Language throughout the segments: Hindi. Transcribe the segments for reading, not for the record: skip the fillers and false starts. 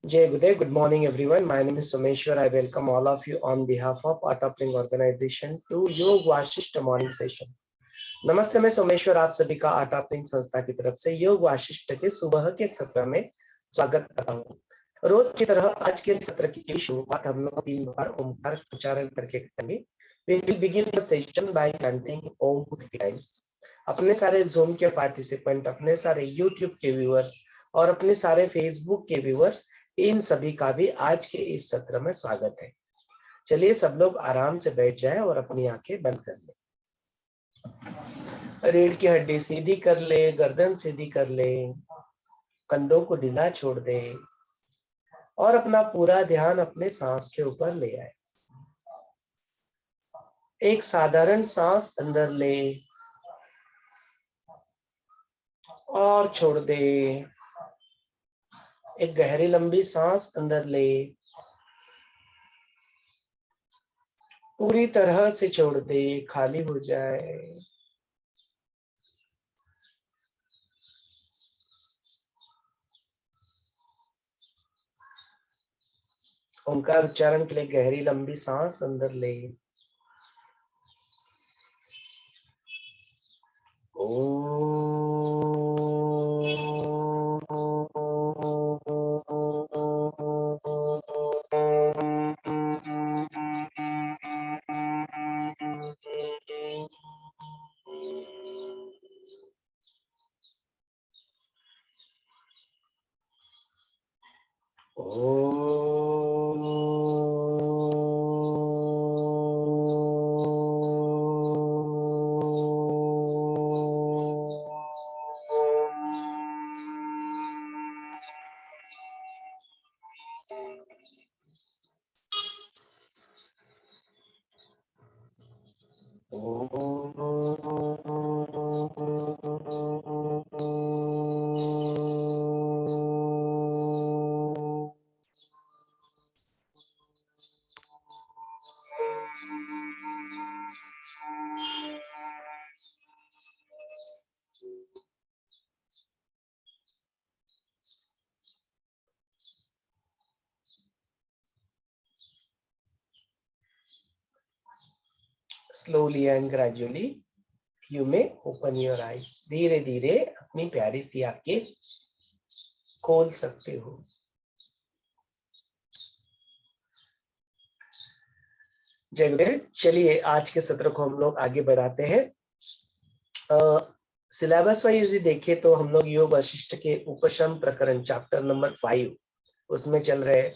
Jay, good day, good morning everyone. My name is Someshwar. I welcome all of you on behalf of Art of Living Organization to योग वाशिष्ठ मॉर्निंग सेशन। नमस्ते, मैं सोमेश्वर आप सभी का आर्ट ऑफ लिविंग संस्था की तरफ से योग वाशिष्ठ के सुबह के सत्र में स्वागत करता हूँ। रोज की तरह आज के सत्र की शुरुआत हम लोग 3 बार ओमकार उच्चारण करके करेंगे। We will begin the session by chanting Om 3 times. अपने सारे Zoom के पार्टिसिपेंट, अपने सारे YouTube के व्यूअर्स और अपने सारे Facebook के व्यूअर्स, इन सभी का भी आज के इस सत्र में स्वागत है। चलिए सब लोग आराम से बैठ जाएं और अपनी आंखें बंद कर लें। रीढ़ की हड्डी सीधी कर ले, गर्दन सीधी कर ले, कंधों को ढीला छोड़ दे और अपना पूरा ध्यान अपने सांस के ऊपर ले आए। एक साधारण सांस अंदर ले और छोड़ दे। एक गहरी लंबी सांस अंदर ले, पूरी तरह से छोड़ दे, खाली हो जाए। ओंकार उच्चारण के लिए गहरी लंबी सांस अंदर ले। Slowly and gradually you may open your eyes. धीरे धीरे अपनी प्यारी सी आंखें खोल सकते हो। जय गुरुदेव। चलिए आज के सत्र को हम लोग आगे बढ़ाते हैं। सिलेबस वाइज देखें तो हम लोग योग वशिष्ठ के उपशम प्रकरण चैप्टर नंबर 5 उसमें चल रहे हैं।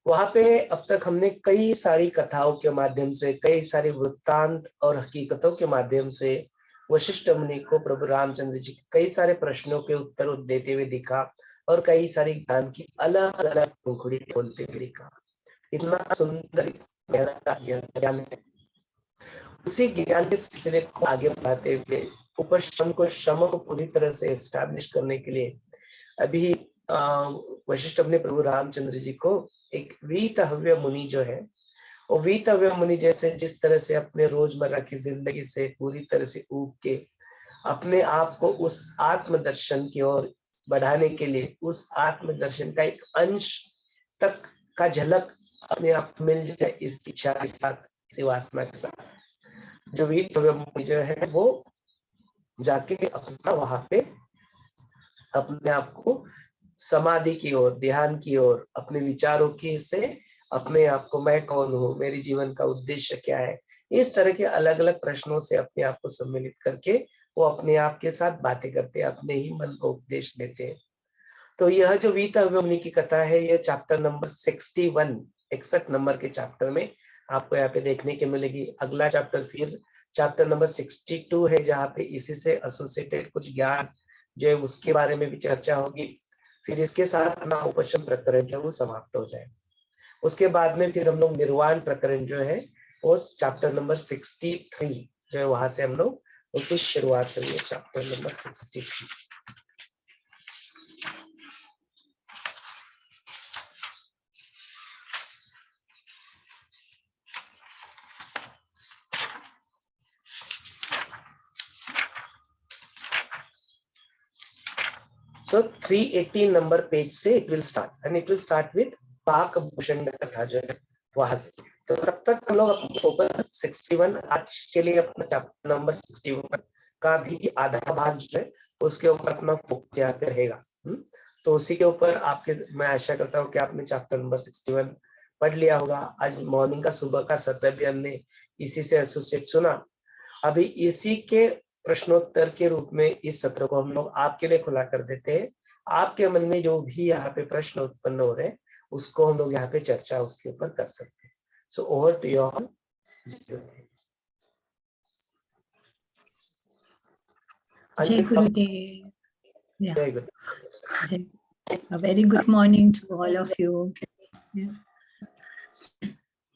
वहां पे अब तक हमने कई सारी कथाओं के माध्यम से, कई सारी वृत्तांत और हकीकतों के माध्यम से वशिष्ठ मुनि को प्रभु रामचंद्र जी के कई सारे प्रश्नों के उत्तर देते हुए दिखा और कई सारी ज्ञान की अलग अलग पंखुड़ी खोलते हुए दिखा। इतना सुंदर ज्ञान है। उसी ज्ञान के सिलसिले को आगे बढ़ाते हुए उपशम को, शम को पूरी तरह से एस्टैब्लिश करने के लिए अभी वशिष्ठ अपने प्रभु रामचंद्र जी को एक वीतहव्य मुनि जो है, वो वीतहव्य मुनि जैसे जिस तरह से अपने रोजमर्रा की जिंदगी से पूरी तरह से ऊब के अपने आप को उस आत्मदर्शन की ओर बढ़ाने के लिए, उस आत्मदर्शन का एक अंश तक का झलक अपने आप मिल जाए, इस इच्छा के साथ, इसी वासना के साथ, जो वीतहव्य मुनि जो है वो जाके अपना वहां पे अपने आप को समाधि की ओर, ध्यान की ओर, अपने विचारों की से अपने आप को, मैं कौन हूँ, मेरे जीवन का उद्देश्य क्या है, इस तरह के अलग अलग प्रश्नों से अपने आप को सम्मिलित करके वो अपने आप के साथ बातें करते हैं, अपने ही मन को उपदेश देते हैं। तो यह जो वीतहव्य मुनि की कथा है, यह चैप्टर नंबर 61, 61 नंबर के चैप्टर में आपको यहाँ पे देखने के मिलेगी। अगला चैप्टर फिर चैप्टर नंबर 62 है, जहाँ पे इसी से एसोसिएटेड कुछ ज्ञान जो है उसके बारे में भी चर्चा होगी। फिर इसके साथ अपना उपशम प्रकरण जो है वो समाप्त हो जाए। उसके बाद में फिर हम लोग निर्वाण प्रकरण जो है वो चैप्टर नंबर 63 जो है वहां से हम लोग उसकी शुरुआत करेंगे। Chapter number 63। So 380 number page से it will start and it will start with पाक भूषण कथा जो है वहां से। तो तब तक हम लोग अपना फोकस 61 आज के लिए अपना चैप्टर नंबर 61 का भी आधा भाग जो है उसके ऊपर अपना फोकस यहाँ पे रहेगा। तो उसी के ऊपर आपके, मैं आशा करता हूँ कि आपने चैप्टर नंबर 61 पढ़ लिया होगा। आज मॉर्निंग का सुबह का सत्र भी हमने इसी से एसोसिएट सुना। अभी इसी के प्रश्नोत्तर के रूप में इस सत्र को हम लोग आपके लिए खुला कर देते हैं। आपके मन में जो भी यहाँ पे प्रश्न उत्पन्न हो रहे हैं उसको हम लोग यहाँ पे चर्चा उसके ऊपर कर सकते हैं। So over to you all. Jai Gurudev. Yeah. Very good. A very good morning to all of you. Yeah.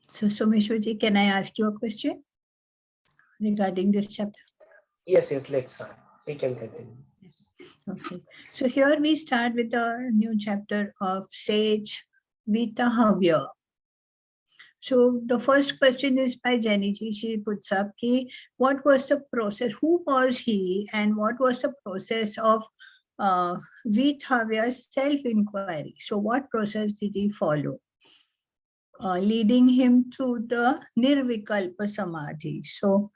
So Someshwarji, can I ask you a question regarding this chapter? Yes, let's start. We can continue. Okay. So here we start with a new chapter of Sage Vitahavya. So the first question is by Jenny ji. She puts up ki, what was the process? Who was he, and what was the process of Vitahavya's self-inquiry? So what process did he follow, leading him to the Nirvikalpa Samadhi? So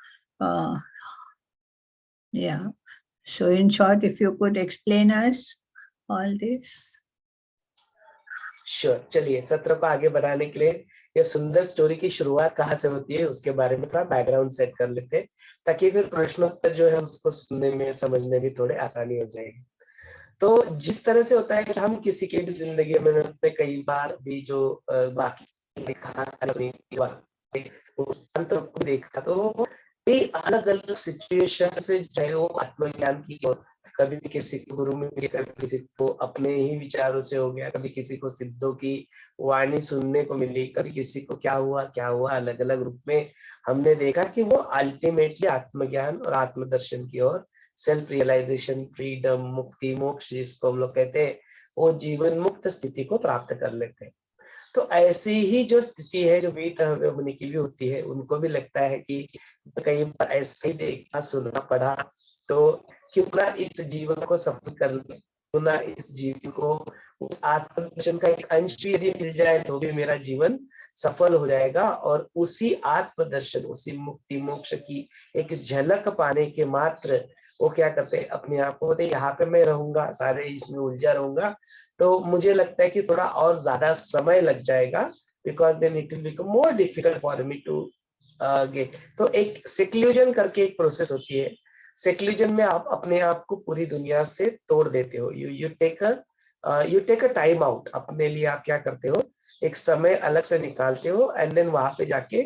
yeah. So in short, if you could explain us all this. Sure. चलिए सत्र को आगे बढ़ाने के लिए ये सुंदर स्टोरी की शुरुआत कहाँ से होती है उसके बारे में थोड़ा बैकग्राउंड सेट कर लेते हैं, ताकि फिर प्रश्नोत्तर जो है उसको सुनने में समझने में थोड़े आसानी हो जाएगी। तो जिस तरह से होता है कि हम किसी की भी जिंदगी में अपने कई बार भी जो बाकी देखा तो अलग अलग सिचुएशन से चाहे वो आत्मज्ञान की हो, कभी किसी को गुरु में मिली, कभी किसी को अपने ही विचारों से हो गया, कभी किसी को सिद्धों की वाणी सुनने को मिली, कभी किसी को क्या हुआ अलग अलग रूप में हमने देखा कि वो अल्टीमेटली आत्मज्ञान और आत्मदर्शन की ओर, सेल्फ रियलाइजेशन, फ्रीडम, मुक्ति, मोक्ष जिसको हम लोग कहते हैं, वो जीवन मुक्त स्थिति को प्राप्त कर लेते हैं। तो ऐसी ही जो स्थिति है जो वीतहव्य मुनि की भी होती है, उनको भी लगता है कि कई बार ऐसे ही देखा सुनना पड़ा, तो क्यों ना इस जीवन को सफल कर ले, क्यों ना इस जीवन को उस आत्मदर्शन का एक अंश भी यदि मिल जाए तो भी मेरा जीवन सफल हो जाएगा। और उसी आत्मदर्शन, उसी मुक्ति मोक्ष की एक झलक पाने के मात्र वो क्या करते हैं, अपने आप को बोलते यहाँ पे मैं रहूंगा, सारे इसमें उलझा रहूंगा, तो मुझे लगता है कि थोड़ा और ज्यादा समय लग जाएगा, because then it will become more difficult for me to get. तो एक सेक्लूजन करके एक प्रोसेस होती है। सेक्लूजन में आप अपने आप को पूरी दुनिया से तोड़ देते हो। You take a time out, अपने लिए आप क्या करते हो, एक समय अलग से निकालते हो, एंड देन वहां पे जाके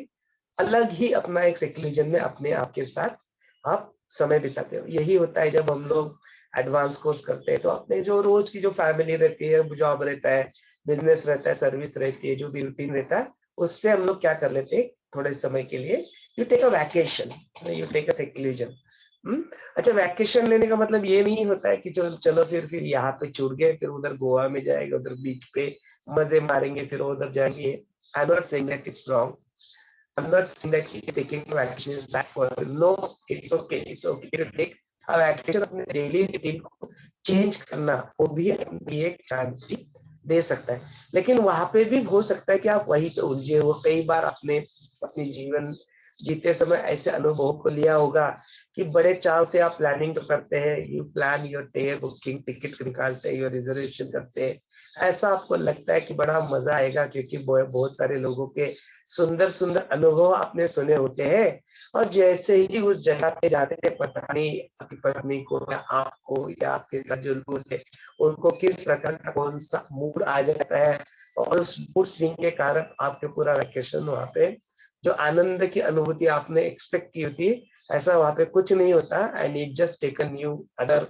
अलग ही अपना एक सेक्लूजन में अपने आप के साथ आप समय बिताते हो। यही होता है जब हम लोग एडवांस कोर्स करते हैं, तो अपने जो रोज की जो फैमिली रहती है, जॉब रहता है, बिजनेस रहता है, सर्विस रहती है, जो भी रूटीन रहता है, उससे हम लोग क्या कर लेते हैं, थोड़े समय के लिए you take a vacation, you take a seclusion. अच्छा, वैकेशन लेने का मतलब ये नहीं होता है कि चलो फिर यहाँ पे छूट गए, फिर उधर गोवा में जाएंगे, उधर बीच पे मजे मारेंगे, फिर उधर जाएंगे। I am not saying that it's wrong, I'm not saying that taking a vacation is bad for you. No, it's okay. It's okay to take a vacation. अपने डेली रूटीन को चेंज करना वो भी एक शांति दे सकता है, लेकिन वहां पे भी हो सकता है कि आप वहीं पे उलझे हो। कई बार अपने जीवन जीते समय ऐसे अनुभव को लिया होगा कि बड़े चाव से आप प्लानिंग तो करते हैं, you plan your day, booking ticket निकालते हैं, योर रिजर्वेशन करते हैं, ऐसा आपको लगता है कि बड़ा मजा आएगा, क्योंकि बहुत सारे लोगों के सुंदर सुंदर अनुभव आपने सुने होते हैं। और जैसे ही उस जगह पे जाते थे, पता नहीं आपकी पत्नी को या आपको या आपके साथ जो लोग थे उनको किस प्रकार का कौन सा मूड आ जाता है, और उस मूड स्विंग के कारण आपके पूरा वैकेशन वहां पे जो आनंद की अनुभूति आपने एक्सपेक्ट की होती है, ऐसा वहां पे कुछ नहीं होता, and it just taken new other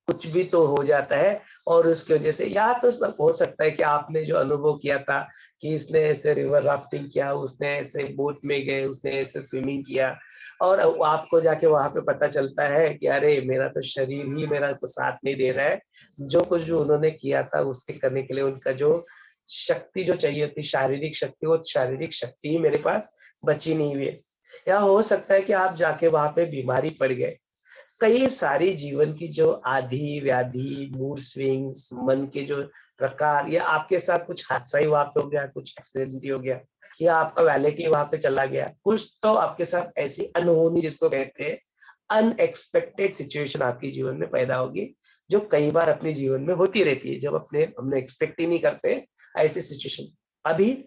कुछ भी तो हो जाता है। और उसकी वजह से या तो सब हो सकता है कि आपने जो अनुभव किया था कि इसने ऐसे रिवर राफ्टिंग किया, उसने ऐसे बोट में गए, उसने ऐसे स्विमिंग किया, और आपको जाके वहां पे पता चलता है कि अरे मेरा तो शरीर ही मेरा तो साथ नहीं दे रहा है, जो कुछ जो उन्होंने किया था उसके करने के लिए उनका जो शक्ति जो चाहिए थी, शारीरिक शक्ति, वो शारीरिक शक्ति ही मेरे पास बची नहीं हुई है। या हो सकता है कि आप जाके वहां पे बीमारी पड़ गए, कई सारी जीवन की जो आधी व्याधि, मूड स्विंग्स, मन के जो प्रकार, या आपके साथ कुछ हादसा ही वहां पे हो गया, कुछ एक्सीडेंट ही हो गया, या आपका वैलेट ही वहां पे चला गया, कुछ तो आपके साथ ऐसी अनहोनी जिसको कहते हैं अनएक्सपेक्टेड सिचुएशन आपके जीवन में पैदा होगी, जो कई बार अपने जीवन में होती रहती है, जब हमने एक्सपेक्ट ही नहीं करते ऐसी सिचुएशन। अभी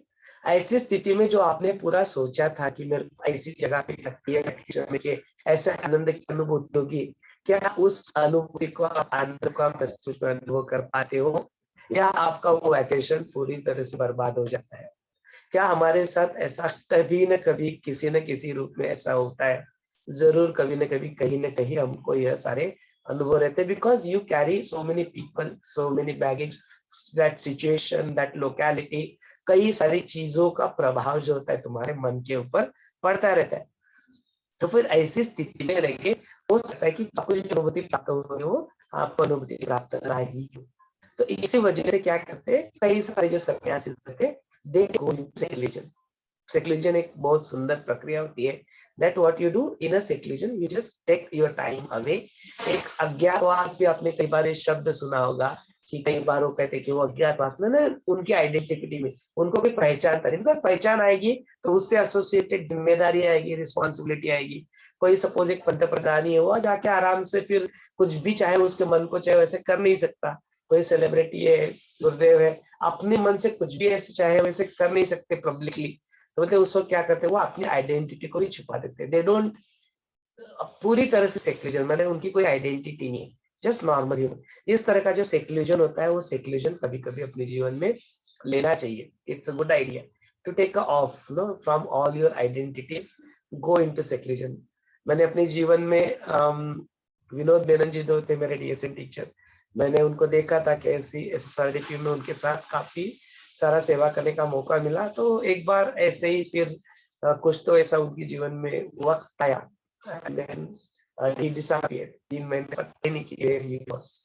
ऐसी स्थिति में जो आपने पूरा सोचा था कि मैं ऐसी जगह पे के ऐसे आनंद की अनुभूति होगी, क्या उस अनुभूति को आनंद को आप सचमुच में अनुभव कर पाते हो, या आपका वो वैकेशन पूरी तरह से बर्बाद हो जाता है? क्या हमारे साथ ऐसा कभी न कभी किसी न किसी रूप में ऐसा होता है? जरूर कभी न कभी कहीं न कहीं हमको यह सारे अनुभव रहते हैं, because you carry so many people, so many baggage, that situation, that locality, कई सारी चीजों का प्रभाव जो होता है तुम्हारे मन के ऊपर पड़ता रहता है। तो फिर ऐसी स्थिति में रहिए, हो सकता है कि आपको जो अनुभूति प्राप्त हो, आपको अनुभूति प्राप्त ना ही हो। तो इसी वजह से क्या करते हैं, कई सारे जो सन्यासी होते हैं, they go into secularism. Secularism एक बहुत सुंदर प्रक्रिया होती है। That what you do in a secularism, you just take your time away. एक अज्ञातवास भी आपने कई बार ये शब्द सुना होगा कि कई बार वो कहते हैं कि वो अज्ञातवास ना उनकी आइडेंटिटी में उनको भी पहचान करें, उनको पहचान आएगी तो उससे एसोसिएटेड जिम्मेदारी आएगी, रिस्पॉन्सिबिलिटी आएगी। कोई सपोज एक पंत प्रधान ही हुआ, जाके आराम से फिर कुछ भी चाहे उसके मन को चाहे वैसे कर नहीं सकता। कोई सेलिब्रिटी है, गुरुदेव है, अपने मन से कुछ भी ऐसे चाहे वैसे कर नहीं सकते पब्लिकली। तो मतलब उस वक्त क्या करते हैं, वो अपनी आइडेंटिटी को ही छुपा देते हैं। दे डोंट पूरी तरह से सेक्युलरिज्म, मैंने उनकी कोई आइडेंटिटी नहीं है, जस्ट नॉर्मल ह्यूमन। इस तरह का जो सेक्युलरिज्म होता है, वो सेक्युलरिज्म कभी कभी अपने जीवन में लेना चाहिए। It's a good idea to take off no from all your identities, go into secularism. मैंने अपने जीवन में विनोद मेनन जी जो थे मेरे डीएसएन टीचर, मैंने उनको देखा था कि ऐसी एसएसआरडीपी में उनके साथ काफी सारा सेवा करने का मौका मिला। तो एक बार ऐसे ही फिर कुछ तो ऐसा उनके जीवन में वक्त आया, and then he disappeared. 3 महीने पता ही नहीं कि where he was.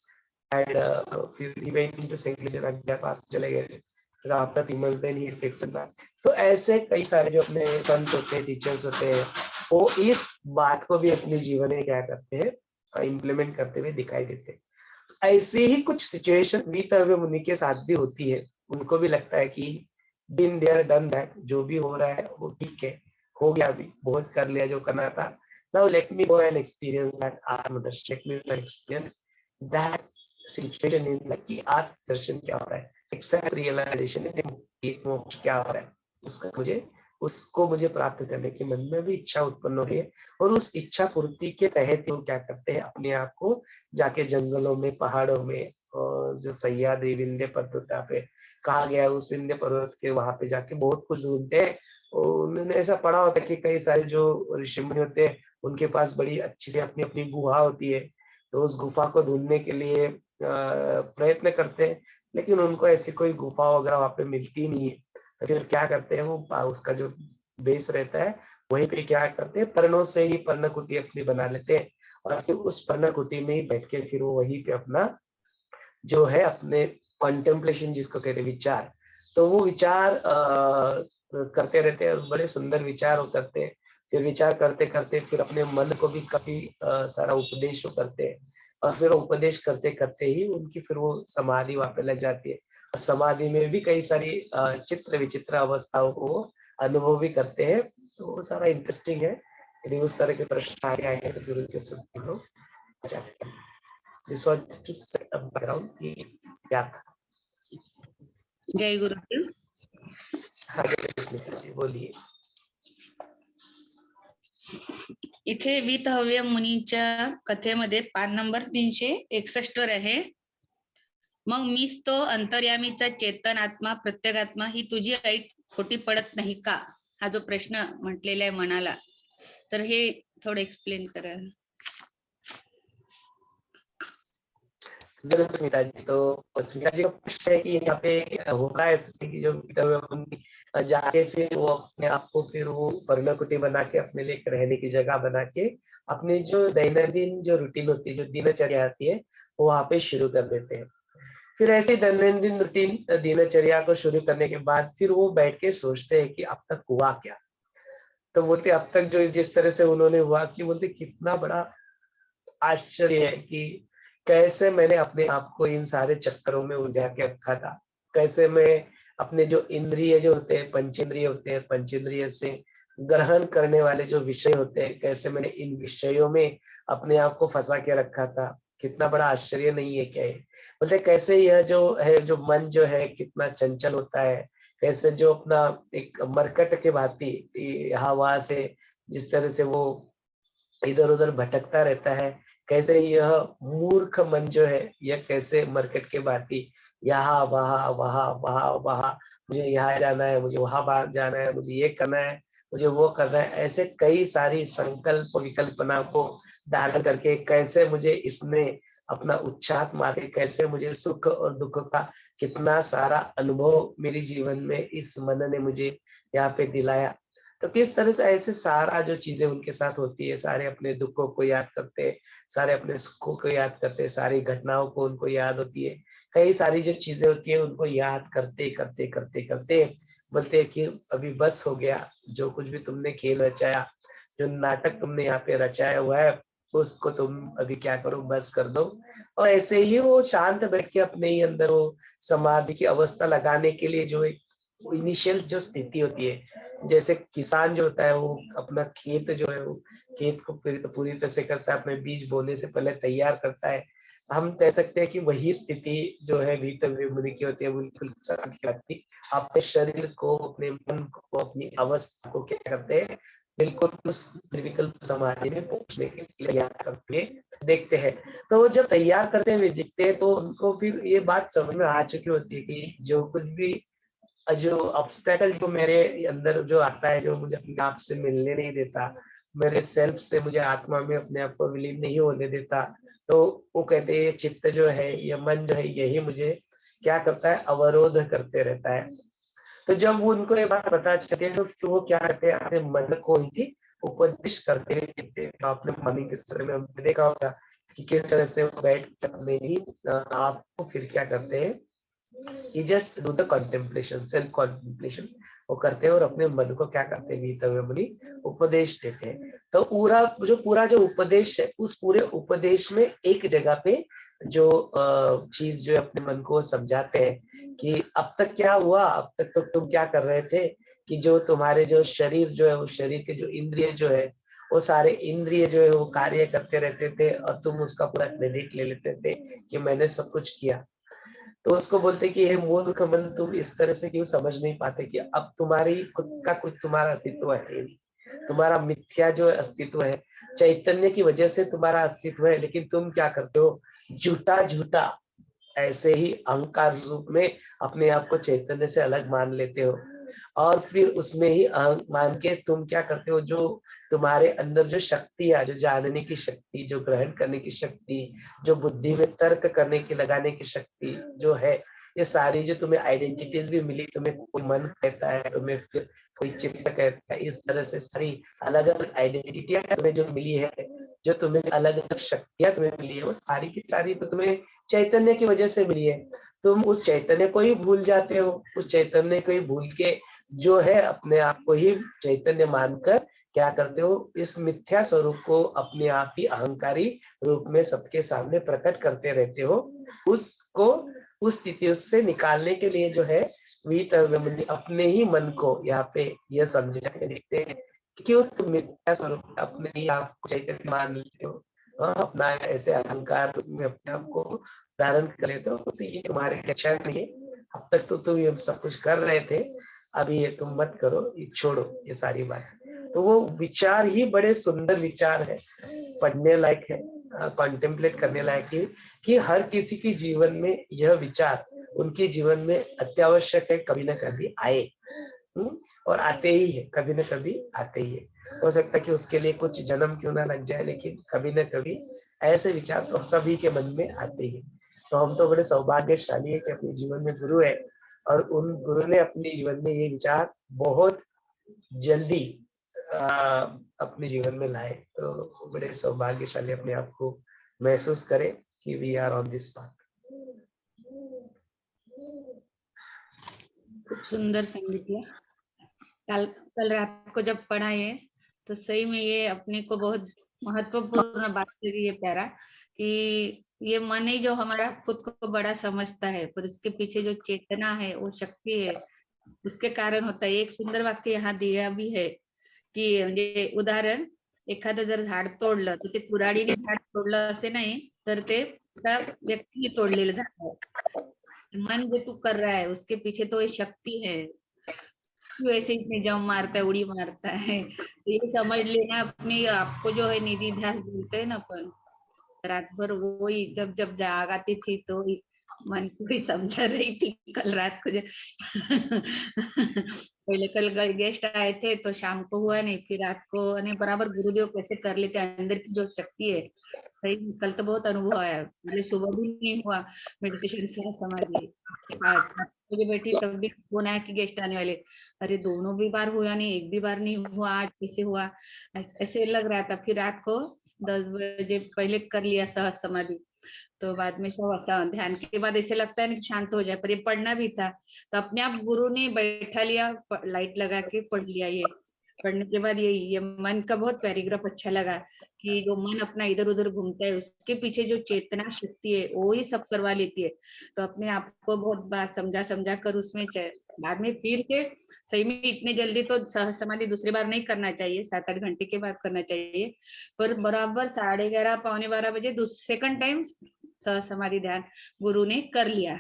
And फिर he went into seclusion, अज्ञात पास चले गए थे। फिर after 3 months then he returned back. तो ऐसे कई सारे जो अपने संत होते हैं, टीचर्स होते हैं, वो इस बात को भी अपने जीवन में क्या करते हैं, इम्प्लीमेंट करते हुए दिखाई देते हैं। ऐसे ही कुछ सिचुएशन वीतव्य मुनि के साथ भी होती है। उनको भी लगता है कि बिन देयर डन दैट, जो भी हो रहा है वो ठीक है, हो गया, अभी बहुत कर लिया जो करना था। Now let me go and experience that आत्मदर्शन, let me go and experience that situation in like कि आत्मदर्शन क्या हो रहा है, एक्सेप्ट रियलाइजेशन, मोक्ष क्या हो रहा है, उसको मुझे प्राप्त करने की मन में भी इच्छा उत्पन्न हो रही है। और उस इच्छा पूर्ति के तहत वो क्या करते हैं, अपने आप को जाके जंगलों में, पहाड़ों में, और जो सह्याद्री विंध्य पर्वत पे कहा गया है, उस विंध्य पर्वत के वहां पे जाके बहुत कुछ ढूंढते हैं। और उन्होंने ऐसा पढ़ा होता है कि कई सारे जो ऋषि मुनि होते हैं, उनके पास बड़ी अच्छी से अपनी अपनी गुहा होती है। तो उस गुफा को ढूंढने के लिए प्रयत्न करते हैं, लेकिन उनको ऐसी कोई गुफा वगैरह वहां पे मिलती नहीं है। तो फिर क्या करते हैं, वो उसका जो बेस रहता है, वहीं पे क्या करते हैं, पर्णों से ही पर्णकुटी अपनी बना लेते हैं, और फिर उस पर्णकुटी में ही बैठ के फिर वो वहीं पे अपना जो है अपने कॉन्टेम्पलेशन जिसको कहते हैं, विचार, तो वो विचार करते रहते हैं। बड़े सुंदर विचार वो करते हैं। फिर विचार करते करते फिर अपने मन को भी काफी सारा उपदेश करते हैं। और फिर उपदेश करते करते ही उनकी फिर वो समाधि वहां पे लग जाती है। और समाधि में भी कई सारी चित्र विचित्र अवस्थाओं को वो अनुभव भी करते हैं। तो वो सारा इंटरेस्टिंग है। यदि उस तरह के प्रश्न आगे आएंगे तो फिर उनके उत्तर हम जाते हैं। This was just to set up background कि क्या था। जय गुरुदेव। बोलिए। इथे वीतहव्य मुनीच्या कथेमध्ये पान नंबर 361 वर आहे, मग मीच तो अंतर्यामीचा चेतन आत्मा, प्रत्येगात्मा ही तुझी ऐट खोटी पडत नाही का, हा जो प्रश्न म्हटलेला आहे मनाला, तर हे थोडं एक्सप्लेन करा। जरूर स्मिता जी। तो स्मिता जी का प्रश्न है कि यहाँ पे हो रहा है कि जो जाके फिर वो अपने आप को फिर वो पर्णकुटी बना के अपने लिए एक रहने की जगह बना के अपनी जो दैनंदिन जो रूटीन होती है, जो दिनचर्या आती है, वो वहां पे शुरू कर देते हैं। फिर ऐसे दैनंदिन रूटीन दिनचर्या को शुरू करने के बाद फिर वो बैठ के सोचते हैं कि अब तक हुआ क्या। तो बोलते अब तक जो जिस तरह से उन्होंने हुआ कि बोलते कितना बड़ा आश्चर्य है कि कैसे मैंने अपने आप को इन सारे चक्करों में उलझा के रखा था। कैसे मैं अपने जो इंद्रिय जो होते हैं, पंचेंद्रिय होते हैं, पंचेंद्रिय से ग्रहण करने वाले जो विषय होते हैं, कैसे मैंने इन विषयों में अपने आप को फँसा के रखा था। कितना बड़ा आश्चर्य नहीं है क्या ये? बोलते कैसे यह जो है, जो मन जो है कितना चंचल होता है, कैसे जो अपना एक मरकट के भांति यहाँ-वहाँ से जिस तरह से वो इधर-उधर भटकता रहता है, कैसे यह मूर्ख मन जो है, यह कैसे मरकट के भांति यहाँ, वहाँ, वहाँ, वहाँ, वहाँ, मुझे यहाँ जाना है, मुझे वहाँ बाहर जाना है, मुझे ये करना है, मुझे वो करना है, ऐसे कई सारी संकल्प विकल्पना को धारण करके कैसे मुझे इसमें अपना उच्छाद मार के कैसे मुझे सुख और दुःख का कितना सारा अनुभव मेरे जीवन में इस मन ने मुझे यहाँ पे दिलाया। तो किस तरह से ऐसे सारा जो चीज़ें उनके साथ होती है, सारे अपने दुःखों को याद करते हैं, सारे अपने सुखों को याद करते हैं, सारी घटनाओं को उनको याद होती है। कई सारी जो चीज़ें होती हैं उनको याद करते बोलते हैं कि अभी बस हो गया, जो कुछ भी तुमने खेल रचाया, जो नाटक तुमने यहाँ पे रचाया हुआ है, उसको तुम अभी क्या करो बस कर दो। और ऐसे ही वो शांत बैठ के अपने ही अंदर वो समाधि की अवस्था लगाने के लिए जो एक इनिशियल जो स्थिति होती है, जैसे किसान जो होता है वो अपना खेत जो है वो खेत को पूरी तरह से करता है, अपने बीज बोने से पहले तैयार करता है। हम कह सकते हैं कि वही स्थिति जो है वीतव्य मुनि की होती है, बिल्कुल किसान की लगती है। अपने शरीर को, अपने मन को, अपनी अवस्था को क्या करते हैं, बिल्कुल उस निर्विकल्प समाधि में पहुंचने के लिए तैयार करके देखते हैं। तो वो जब तैयार करते हुए दिखते हैं तो उनको फिर ये बात समझ में आ चुकी होती है कि जो कुछ भी जो ऑब्स्टेकल जो मेरे अंदर जो आता है, जो मुझे अपने आप से मिलने नहीं देता, मेरे सेल्फ से मुझे आत्मा में अपने आप को विलीन नहीं होने देता, तो वो कहते हैं ये चित्त जो है, ये मन जो है, यही मुझे क्या करता है, अवरोध करते रहता है। तो जब वो उनको ये बात पता चलती है तो फिर वो क्या करते हैं, अपने मन को ही उपदेश करते हैं। आपने मॉर्निंग के समय में हमने देखा होगा कि किस तरह से वो बैठ कर अपने ही आपको फिर क्या करते हैं, he just do the contemplation, self contemplation वो करते हैं और अपने मन को क्या करते हैं, वीतव्य मुनि उपदेश देते हैं। तो पूरा जो उपदेश है, उस पूरे उपदेश में एक जगह पे जो चीज जो है अपने मन को समझाते हैं कि अब तक क्या हुआ, अब तक तो तुम क्या कर रहे थे कि जो तुम्हारे जो शरीर जो है, वो शरीर के जो इंद्रिय जो है, वो सारे इंद्रिय जो है वो कार्य करते रहते थे और तुम उसका पूरा क्रेडिट ले लेते थे कि मैंने सब कुछ किया। तो उसको बोलते कि हे मूर्ख मन, तुम इस तरह से क्यों समझ नहीं पाते कि अब तुम्हारी खुद का कुछ तुम्हारा अस्तित्व है ही नहीं। तुम्हारा मिथ्या जो अस्तित्व है, चैतन्य की वजह से तुम्हारा अस्तित्व है, लेकिन तुम क्या करते हो, झूठा झूठा ऐसे ही अहंकार रूप में अपने आप को चैतन्य से अलग मान लेते हो और फिर उसमें ही अहं मान के तुम क्या करते हो, जो तुम्हारे अंदर जो शक्ति है, जो जानने की शक्ति, जो ग्रहण करने की शक्ति, जो बुद्धि में तर्क करने की लगाने की शक्ति जो है, ये सारी जो तुम्हें आइडेंटिटीज भी मिली, तुम्हें कोई मन कहता है, तुम्हें फिर कोई चित्त कहता है, इस तरह से सारी अलग अलग आइडेंटिटियां तुम्हें जो मिली है, जो तुम्हें अलग अलग शक्तियां तुम्हें मिली है, वो सारी की सारी तो तुम्हें चैतन्य की वजह से मिली है। तुम उस चैतन्य को ही भूल जाते हो, उस चैतन्य को ही भूल के जो है अपने आप को ही चैतन्य मानकर क्या करते हो, इस मिथ्या स्वरूप को अपने आप ही अहंकारी रूप में सबके सामने प्रकट करते रहते हो। उसको उस स्थिति उससे निकालने के लिए जो है वीतव्य मुनि अपने ही मन को यहाँ पे यह समझा के देखते हैं कि क्यों तुम मिथ्या स्वरूप अपने ही आप को चैतन्य मान लेते हो, अपना ऐसे अहंकार में अपने आप को धारण कर लेते हो, तो ये तुम्हारे रक्षा नहीं है। अब तक तो तुम ये सब कुछ कर रहे थे, अभी ये तुम मत करो, ये छोड़ो ये सारी बात। तो वो विचार ही बड़े सुंदर विचार है, पढ़ने लायक है, कॉन्टेम्पलेट करने लायक है कि हर किसी के जीवन में यह विचार उनके जीवन में अत्यावश्यक है, कभी ना कभी आए। और आते ही है, कभी ना कभी आते ही है। हो सकता है कि उसके लिए कुछ जन्म क्यों ना लग जाए, लेकिन कभी ना कभी ऐसे विचार तो सभी के मन में आते ही। तो हम तो बड़े सौभाग्यशाली है कि अपने जीवन में गुरु है और उन गुरु ने अपने जीवन में ये विचार बहुत जल्दी अपने जीवन में लाए। तो बड़े सौभाग्यशाली अपने आप को महसूस करें कि we are on this path. खूप सुंदर सांगितलं। कल रात को जब पढ़ा ये तो सही में ये अपने को बहुत महत्वपूर्ण बात लगी ये प्यारा कि ये मन ही जो हमारा खुद को बड़ा समझता है, पर इसके पीछे जो चेतना है वो शक्ति है, उसके कारण होता है. एक सुंदर वाक्य यहाँ दिया भी है की म्हणजे उदाहरण, एखादं जर झाड तोडलं तर ते कुऱ्हाडीने झाड तोडलं असे नाही, तर ते त्या व्यक्तीने तोडलेलं झाड आहे. मन जो तू कर रहा है उसके पीछे तो एक शक्ति है. क्यों ऐसे इतने जम मारता है, उड़ी मारता है. तो ये समझ लेना अपने आपको जो है निधि ध्यास बोलते हैं ना अपन, रात भर वही जब जब जाग आती थी तो मन को ही समझा रही थी कल रात को पहले कल गेस्ट आए थे तो शाम को हुआ नहीं, फिर रात को और बराबर गुरुदेव कैसे कर लेते हैं, अंदर की जो शक्ति है सही में कल तो बहुत अनुभव आया. पहले सुबह भी नहीं हुआ मेडिटेशन से समाधि, 5 बजे बैठी तब भी फोन आया कि गेस्ट आने वाले. अरे दोनों भी बार हुआ नहीं, एक भी बार नहीं हुआ, आज कैसे हुआ ऐसे लग रहा था. फिर रात को 10 बजे पहले कर लिया सहज समाधि, तो बाद में सब ध्यान के बाद ऐसे लगता है ना कि शांत हो जाए, पर ये पढ़ना भी था तो अपने आप गुरु ने बैठा लिया, लाइट लगा के पढ़ लिया. ये पढ़ने के बाद ये मन का बहुत पैराग्राफ अच्छा लगा कि जो मन अपना इधर उधर घूमता है उसके पीछे जो चेतना शक्ति है वो ही सब करवा लेती है. तो अपने आप को बहुत बार समझा समझा कर उसमें बाद में फिर के सही में इतने जल्दी तो सहज समाधि दूसरी बार नहीं करना चाहिए, 7-8 घंटे के बाद करना चाहिए, पर बराबर 11:30 12 बजे सेकंड टाइम सहज समाधि ध्यान गुरु ने कर लिया.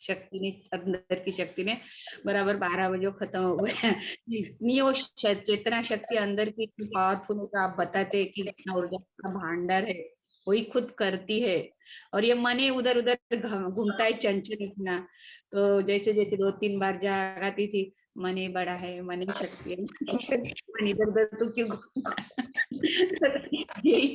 शक्ति ने, अंदर की शक्ति ने बराबर 12 बजे खत्म हो गया. इतनी वो चेतना शक्ति अंदर की पावरफुल है. आप बताते कि इतना ऊर्जा का भांडार है, वही खुद करती है. और ये मन उधर उधर घूमता है चंचल अपना. तो जैसे जैसे 2-3 बार जागाती थी, मन बड़ा है, मन शक्ति है, मन इधर उधर तू क्यों यही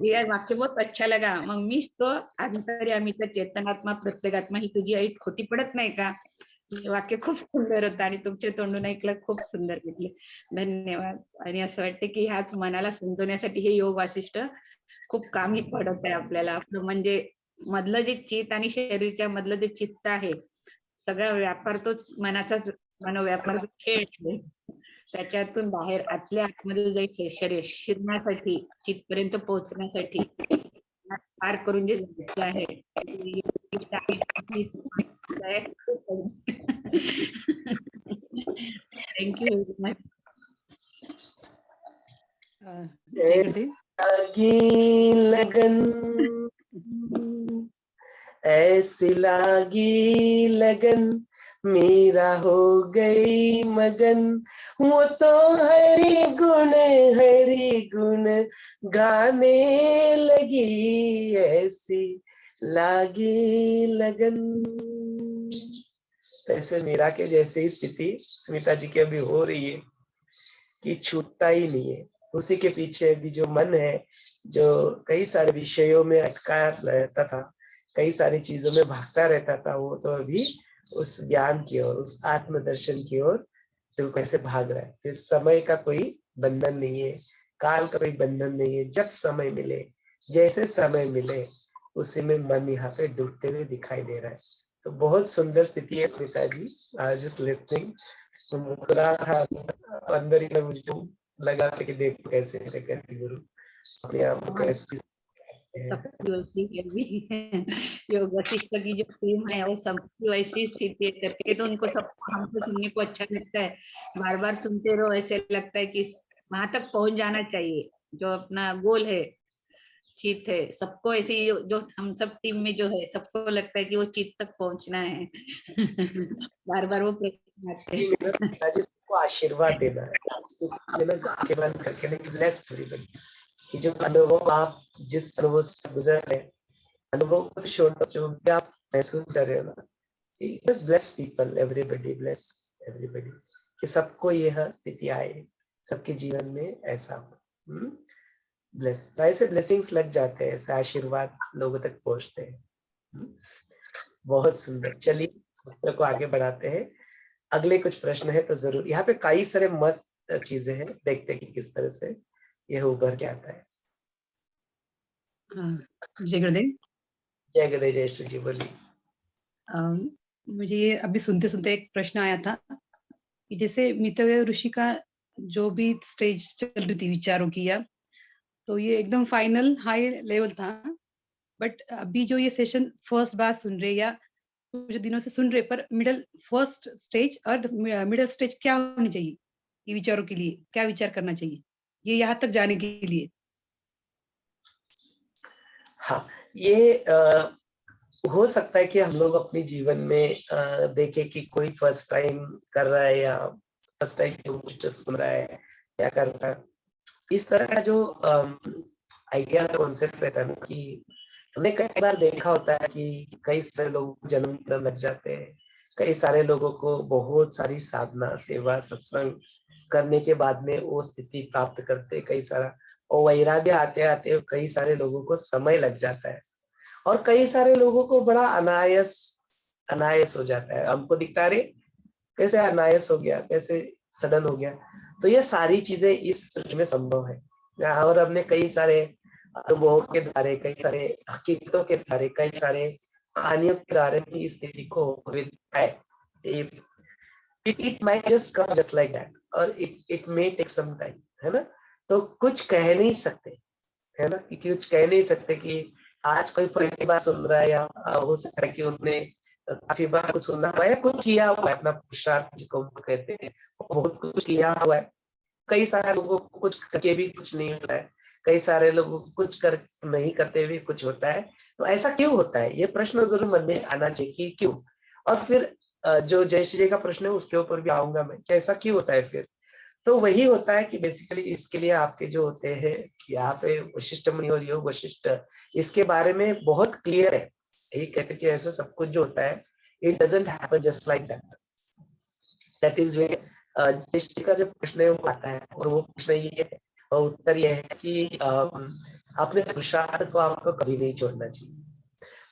ये वाक्य बहुत अच्छा लगा. मग मीच तो अंतर्यामीचा चेतनात्मा प्रत्येगात्मा ही तुझी आई खोटी पडत नाही का. हे वाक्य खूप सुंदर होतं आणि तुमच्या तोंडून ऐकलं खूप सुंदर भेटले. धन्यवाद. आणि असं वाटतं की ह्याच मनाला समजवण्यासाठी हे योग वासिष्ठ खूप कामी पडत आहे आपल्याला. आपलं म्हणजे मधलं जे चित्त आणि शरीरच्या मधलं जे चित्त आहे, सगळा व्यापार तोच मनाचाच मनोव्यापार खेळ आहे. त्याच्यातून बाहेर आतल्या आतमध्ये जायचं शरीर शिरण्यासाठी, चितपर्यंत पोहोचण्यासाठी पार करून जे जायचं आहे थँक्यू व्हेरी मच. जय गुरुदेव. लागी लगन, ऐसी लागी लगन, मेरा हो गई मगन, वो तो हरि गुण गाने लगी, ऐसी लागी लगन. ऐसे मीरा के जैसे ही स्थिति स्मिता जी की अभी हो रही है कि छूटता ही नहीं है. उसी के पीछे भी जो मन है, जो कई सारे विषयों में अटका रहता था, कई सारी चीजों में भागता रहता था, वो तो अभी उस ज्ञान की ओर, उस आत्मदर्शन की ओर तो कैसे भाग रहा है. फिर समय का कोई बंधन नहीं है, काल का कोई बंधन नहीं है. जब समय मिले, जैसे समय मिले, उसी में मन यहाँ पे डूबते हुए दिखाई दे रहा है. तो बहुत सुंदर स्थिति है स्मिता जी. आई जस्ट लिस्निंग, मुस्कुरा था अंदर ही मुझे लगा कि देखो कैसे कहती गुरु अपने आप को कैसे. सबकी वैसी है भी योग वशिष्ठ की जो टीम है वो सबकी वैसी स्थिति करके, तो उनको सबको हमको सुनने को अच्छा लगता है. बार बार सुनते रहो, ऐसे लगता है कि वहां तक पहुंच जाना चाहिए जो अपना गोल है, चित है. सबको ऐसी जो हम सब टीम में जो है सबको लगता है कि वो चित तक पहुंचना है. बार बार वो प्रयत्न करते हैं. सबको आशीर्वाद देना है, करके ब्लेस एवरीबॉडी. कि जो अनुभव आप जिस अनुभव से गुजर रहे हैं, अनुभव को छोड़ो, जो भी आप महसूस कर रहे हो ना, just bless people, everybody bless everybody, कि सबको यह स्थिति आए, सबके जीवन में ऐसा हो. ब्लेस, ऐसे ब्लेसिंग्स लग जाते हैं, ऐसे आशीर्वाद लोगों तक पहुंचते हैं. बहुत सुंदर. चलिए सत्र को आगे बढ़ाते हैं. अगले कुछ प्रश्न है तो जरूर. यहाँ पे कई सारे मस्त चीजें हैं, देखते हैं कि किस तरह से यह उभर के आता है. जय गुरुदेव. जय गुरुदेव. जय श्री जी. बोलिए. मुझे अभी सुनते सुनते एक प्रश्न आया था कि जैसे मितव्यय ऋषि का जो भी स्टेज चल रही थी विचारों की, या तो ये एकदम फाइनल हाई लेवल था। बट अभी जो ये सेशन फर्स्ट बार सुन रहे या कुछ दिनों से सुन रहे, पर मिडल फर्स्ट स्टेज और मिडल स्टेज क्या होनी चाहिए ये विचारों के लिए, क्या विचार करना चाहिए ये यहाँ तक जाने के लिए? हाँ, ये हो सकता है कि हम लोग अपने जीवन में देखें कि कोई फर्स्ट टाइम कर रहा है या फर्स्ट टाइम कुछ सुन रहा है या कर रहा है। इस तरह का जो आइडिया कॉन्सेप्ट रहता है ना, कि हमने कई बार देखा होता है कि कई सारे लोगों को जन्म लग जाते हैं, कई सारे लोगों को बहुत सारी साधना सेवा सत्संग करने के बाद में वो स्थिति प्राप्त करते, कई सारा और वैराग्य आते आते कई सारे लोगों को समय लग जाता है और कई सारे लोगों को बड़ा अनायास अनायास हो जाता है। हमको दिखता है अरे कैसे अनायास हो गया, कैसे सडन हो गया। तो ये सारी चीजें इस सृष्टि में संभव है और हमने कई सारे अनुभवों के द्वारा, कई सारे हकीकतों के द्वारा, कई सारे कहानियों के द्वारा की स्थिति को है। It might just come just like that और it may take some time, है ना। तो कुछ कह नहीं सकते, है ना, कि कुछ कह नहीं सकते कि आज कोई पहली बार सुन रहा है या हो सकता है कि उन्होंने काफी बार कुछ सुना हुआ है, कुछ किया हुआ है, अपना पुरुषार्थ जिसको हम कहते हैं, बहुत कुछ किया हुआ है। कई सारे लोगों को कुछ करके भी कुछ नहीं होता है, कई सारे लोगों को कुछ कर नहीं करते हुए कुछ होता है। तो ऐसा क्यों होता है, ये प्रश्न जरूर मन में आना चाहिए कि क्यों। और फिर जो जयश्री जी का प्रश्न है उसके ऊपर भी आऊंगा मैं, कि ऐसा क्यों होता है फिर। तो वही होता है कि बेसिकली इसके लिए आपके जो होते हैं यहाँ पे वशिष्ठ मुनि और योग वशिष्ठ, इसके बारे में बहुत क्लियर है। यही कहते हैं कि ऐसा सब कुछ जो होता है it doesn't happen just like that. That is way Jayashree का जो प्रश्न है वो आता है और वो प्रश्न ये है और उत्तर ये है कि अपने पुरुषार्थ को आपको कभी नहीं छोड़ना चाहिए।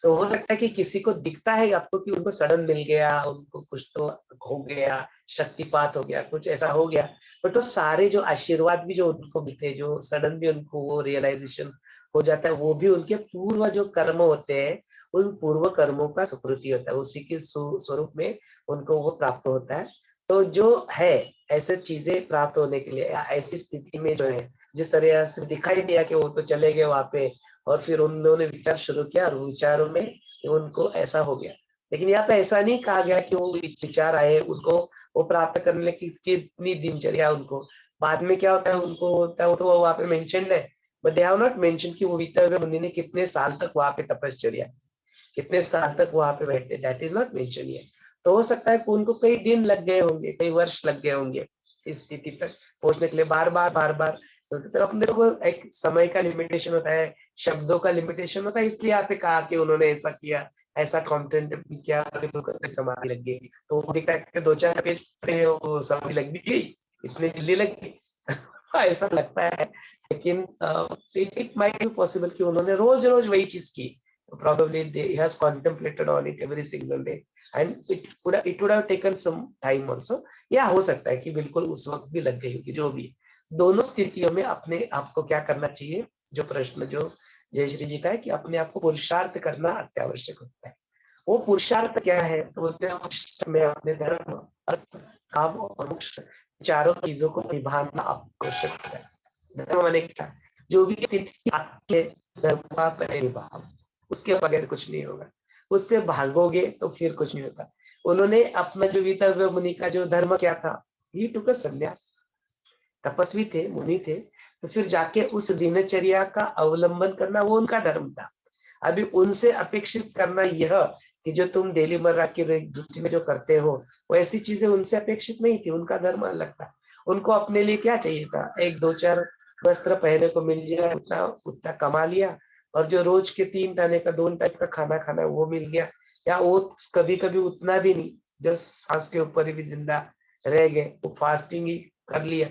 तो हो सकता है कि किसी को दिखता है आपको कि उनको सडन मिल गया, उनको कुछ तो हो गया, शक्तिपात हो गया, कुछ ऐसा हो गया, बट वो सारे जो आशीर्वाद भी जो उनको मिलते हैं, जो सडन भी उनको वो रियलाइजेशन हो जाता है, वो भी उनके पूर्व जो कर्म होते हैं, उन पूर्व कर्मों का सुकृति होता है, उसी के स्वरूप में उनको वो प्राप्त होता है। तो जो है ऐसे चीजें प्राप्त होने के लिए ऐसी स्थिति में जो है, जिस तरह से दिखाई दिया कि वो तो चले गए वहां पे और फिर उन्होंने विचार शुरू किया और विचारों में उनको ऐसा हो गया। लेकिन यहाँ पे ऐसा नहीं कहा गया कि वो विचार आए उनको वो प्राप्त करने की कितनी दिनचर्या उनको बाद में क्या होता है उनको होता है, वो तो वहाँ पे मेंशन है, but they have not mention कि वो वितर्क मुनि ने कितने साल तक वहाँ पे तपश्चर्या, कितने साल तक वहाँ पे बैठते, that is not mention here. तो हो सकता है कि उनको कई दिन लग गए होंगे, कई वर्ष लग गए होंगे इस स्थिति तक पहुंचने के लिए, बार बार। तो अपने को एक समय का लिमिटेशन होता है, शब्दों का लिमिटेशन होता है, इसलिए यहाँ पे कहा कि उन्होंने ऐसा किया, ऐसा कंटेंट किया, समाधि लग गई। तो वो दिखता है कि 2-4 पेज पढ़े वो समाधि लग भी गई, इतनी जल्दी लग गई ऐसा लगता है। लेकिन इट माइट बी पॉसिबल कि उन्होंने रोज रोज वही चीज की, probably he has contemplated on it every single day and it would have taken some time also। या हो सकता है कि बिल्कुल उस वक्त भी लग गई होगी, जो भी। दोनों स्थितियों में अपने आप को क्या करना चाहिए, जो प्रश्न जो जयश्री जी का है कि अपने आप को पुरुषार्थ करना अत्यावश्यक होता है। वो पुरुषार्थ क्या है, तो बोलते हैं में अपने धर्म अर्थ काम और मोक्ष चारों चीजों को निभाना आवश्यक होता है। धर्म माने क्या, जो भी स्थिति आपके धर्म का पहले निभाओ, उसके बगैर कुछ नहीं होगा, उससे भागोगे तो फिर कुछ नहीं होगा। उन्होंने अपना जो वितर्क मुनि का जो धर्म क्या था, ही टुक अ संन्यास, तपस्वी थे, मुनि थे, तो फिर जाके उस दिनचर्या का अवलंबन करना वो उनका धर्म था। अभी उनसे अपेक्षित करना यह कि जो तुम डेली मर्रा की ड्यूटी में जो करते हो वैसी चीजें उनसे अपेक्षित नहीं थी, उनका धर्म अलग था। उनको अपने लिए क्या चाहिए था, 1-2-4 वस्त्र पहने को मिल जाए, उतना उतना कमा लिया, और जो रोज के 3 टाइम का 2 टाइम का खाना खाना वो मिल गया, या वो कभी कभी उतना भी नहीं, जो सांस के ऊपर भी जिंदा रह गए, वो फास्टिंग ही कर लिया।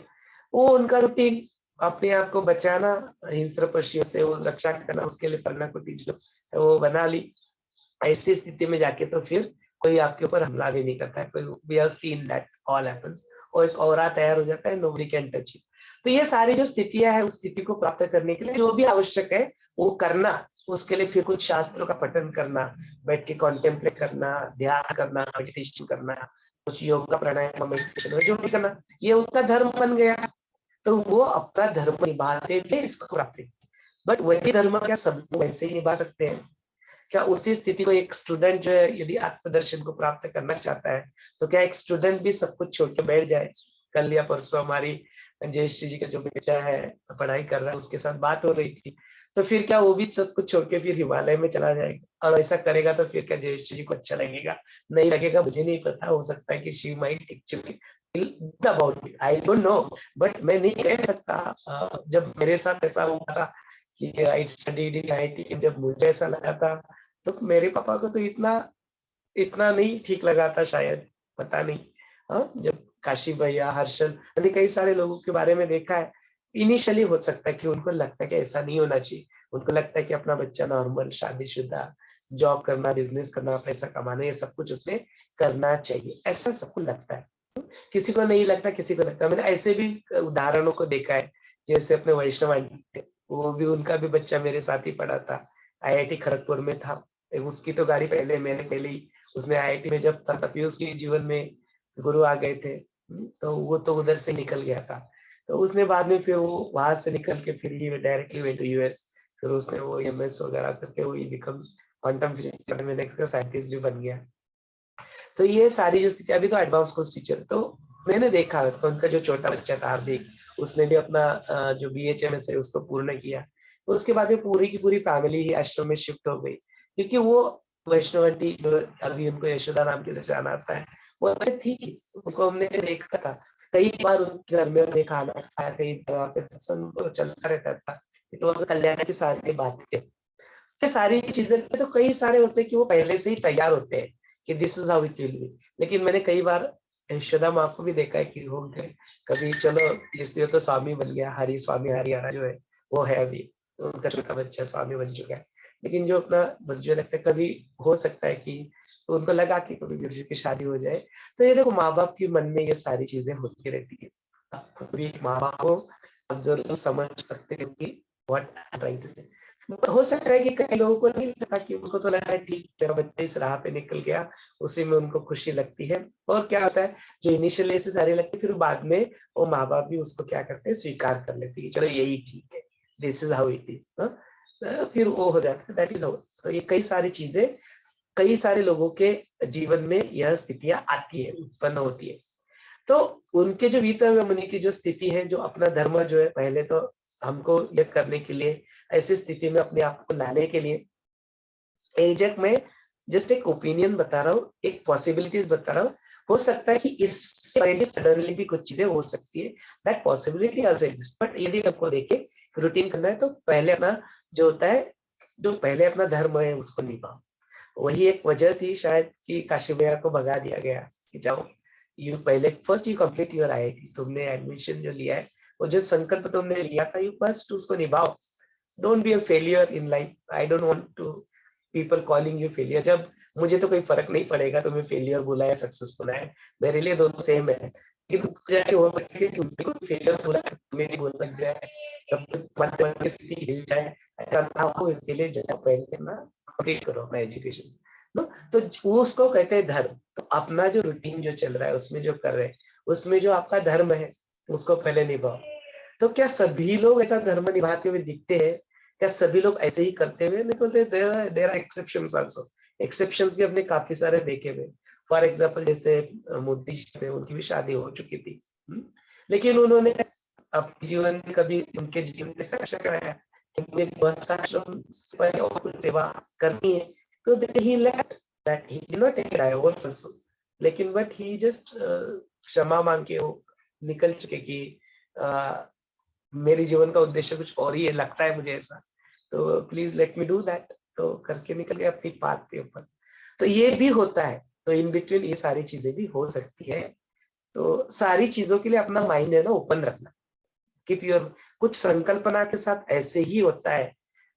वो उनका रूटीन, अपने आप को बचाना हिंस्र पक्षियों से, वो रक्षा करना, उसके लिए पर्णाकुटी जो वो बना ली। ऐसी स्थिति में जाके तो फिर कोई आपके ऊपर हमला भी नहीं करता है, कोई we have seen that all happens, और एक औरा तैयार हो जाता है, नोबडी कैन टच इट। तो ये सारी जो स्थितियां है उस स्थिति को प्राप्त करने के लिए जो भी आवश्यक है वो करना, उसके लिए फिर कुछ शास्त्रों का पठन करना, बैठ के कॉन्टेम्पलेट करना, ध्यान करना, मेडिटेशन करना, कुछ योगा प्राणायाम मेडिटेशन जो भी करना, ये उनका धर्म बन गया। तो वो अपना धर्म निभाते हुए इसको प्राप्त किया। बट वही धर्म क्या सब लोग वैसे ही निभा सकते हैं? क्या उसी स्थिति को एक स्टूडेंट जो है यदि आत्मदर्शन को प्राप्त करना चाहता है, तो क्या एक स्टूडेंट भी सब कुछ छोड़ के बैठ जाए? कल या परसों हमारी जयश्री जी का जो बेटा है पढ़ाई कर रहा है, उसके साथ बात हो रही थी, तो फिर क्या वो भी सब कुछ छोड़ के फिर हिमालय में चला जाएगा? और ऐसा करेगा तो फिर क्या जयश्री जी को अच्छा लगेगा? नहीं लगेगा, मुझे नहीं पता, हो सकता है कि she might actually about it, I don't know, but मैं नहीं कह सकता। जब मेरे साथ ऐसा हुआ था कि आई स्टडीड इन आईआईटी, जब मुझे ऐसा लगा था, तो मेरे पापा को तो इतना इतना नहीं ठीक लगा था शायद, पता नहीं। जब काशी भैया, हर्षल, मैंने कई सारे लोगों के बारे में देखा है, इनिशियली हो सकता है कि उनको लगता है कि ऐसा नहीं होना चाहिए, उनको लगता है कि अपना बच्चा नॉर्मल शादीशुदा, जॉब करना, बिजनेस करना, पैसा कमाना, ये सब कुछ उसने करना चाहिए, ऐसा सबको लगता है। किसी को नहीं लगता, किसी को लगता है। मैंने ऐसे भी उदाहरणों को देखा है, जैसे अपने वैष्णव आंटी थे, वो भी, उनका भी बच्चा मेरे साथ ही पढ़ा था, आईआईटी खड़गपुर में था। उसकी तो गाड़ी पहले ही, उसने आईआईटी में जब था तभी उसके जीवन में गुरु आ गए थे, तो वो तो उधर से निकल गया था। तो उसने बाद में फिर वो वहां से निकल के फिर ही डायरेक्टली वेंट टू यूएस, फिर उसने वो एमएस वगैरह करके वो बिकम क्वांटम फिजिक्स का साइंटिस्ट भी बन गया। तो ये सारी जो स्थिति, अभी तो एडवांस कोर्स टीचर, तो मैंने देखा तो उनका जो छोटा बच्चा था हार्दिक, उसने भी अपना जो बीएचएमएस है उसको पूर्ण किया। तो उसके बाद में पूरी की पूरी फैमिली ही आश्रम में शिफ्ट हो गई, क्योंकि वो वैष्णव आंटी जो अभी उनको यशोदा नाम के से जाना आता है, वो अच्छी थी, उनको हमने देखा था कई बार उनके घर में हमने खाना खाया, कई बार पे सत्संग तो चलता रहता था। तो कल्याण की सारी बातें, ये सारी चीजें तो कई सारे होते हैं कि वो पहले से ही तैयार होते हैं कि this is how it will be. लेकिन मैंने कई बार यशोदा माँ को भी देखा है कि हो गए कभी, चलो इसलिए तो स्वामी बन गया, हरि स्वामी हरियाणा जो है वो है अभी, तो उनका छोटा बच्चा स्वामी बन चुका है। लेकिन जो अपना मुझे लगता है कभी हो सकता है कि, तो उनको लगा कि कभी गुरु जी की शादी हो जाए। तो ये देखो, माँ बाप के मन में ये सारी चीजें होती रहती है। आप खुद भी माँ बाप को आप जरूर समझ सकते हो कि what I am trying to say. हो सकता है कि कई लोगों को नहीं लगा, कि उनको तो लगा है ठीक मेरा बच्चा इस राह पे निकल गया, उसी में उनको खुशी लगती है। और क्या होता है, जो इनिशियली ऐसे सारे लगते फिर बाद में वो माँ बाप भी उसको क्या करते हैं, स्वीकार कर लेते हैं कि चलो यही ठीक है, this is how it is, फिर वो हो जाता है, दैट इज हाउ। तो ये कई सारी चीजें, कई सारे लोगों के जीवन में यह स्थितियां आती है, उत्पन्न होती है। तो उनके जो वीतव्य मुनि की जो स्थिति है, जो अपना धर्म जो है, पहले तो हमको ये करने के लिए, ऐसी स्थिति में अपने आप को लाने के लिए, एजक में जस्ट एक ओपिनियन बता रहा हूँ, एक पॉसिबिलिटीज बता रहा हूँ। हो सकता है कि इससे पहले सडनली भी कुछ चीजें हो सकती है, that possibility also exist. But यदि आपको देखे रूटीन करना है, तो पहले अपना जो होता है, जो पहले अपना धर्म है उसको निभाओ। वही एक वजह थी शायद कि काशी भैया को भगा दिया गया कि जाओ, यू पहले first you complete your IIT, तुमने एडमिशन जो लिया है, वो जो संकल्प तुमने लिया था, यू फर्स्ट उसको निभाओ। Don't be a failure in life. I don't want to people calling you failure. जब मुझे तो कोई फर्क नहीं पड़ेगा तुम्हें फेलियर बोला है सक्सेसफुल है, मेरे लिए दोनों सेम है। लेकिन जाके हो सकता है कि तुमको फेलियर बोला है, तुम्हें नहीं बोल लग जाए, तब तुम्हारे मन की स्थिति हिल जाए, ऐसा ना हो, इसके लिए जगह पहले ना कंप्लीट करो अपना एजुकेशन। तो वो उसको कहते हैं धर्म। तो अपना जो रूटीन जो चल रहा है, उसमें जो कर रहे हैं, उसमें जो आपका धर्म है उसको पहले निभाओ। तो क्या सभी लोग ऐसा धर्म निभाते हुए दिखते हैं? क्या सभी लोग ऐसे ही करते हुए? नहीं बोलते, there are exceptions also. Exceptions भी हमने काफी सारे देखे हुए। फॉर एग्जांपल जैसे मोदी जी थे, उनकी भी शादी हो चुकी थी, लेकिन उन्होंने अपने जीवन में कभी, उनके जीवन में साक्ष्य कराया कि मुझे गृहस्थाश्रम पर और कुछ सेवा करनी है, तो he left that, he did not take divorce also. लेकिन बट ही जस्ट क्षमा मांग के वो निकल चुके कि मेरे जीवन का उद्देश्य कुछ और ही है, लगता है मुझे ऐसा, तो please let me do that. तो करके निकल गया अपनी पाथ के ऊपर। तो ये भी होता है। तो इन बिटवीन ये सारी चीजें भी हो सकती है। तो सारी चीजों के लिए अपना माइंड है ना ओपन रखना। कीप योर, कुछ संकल्पना के साथ ऐसे ही होता है।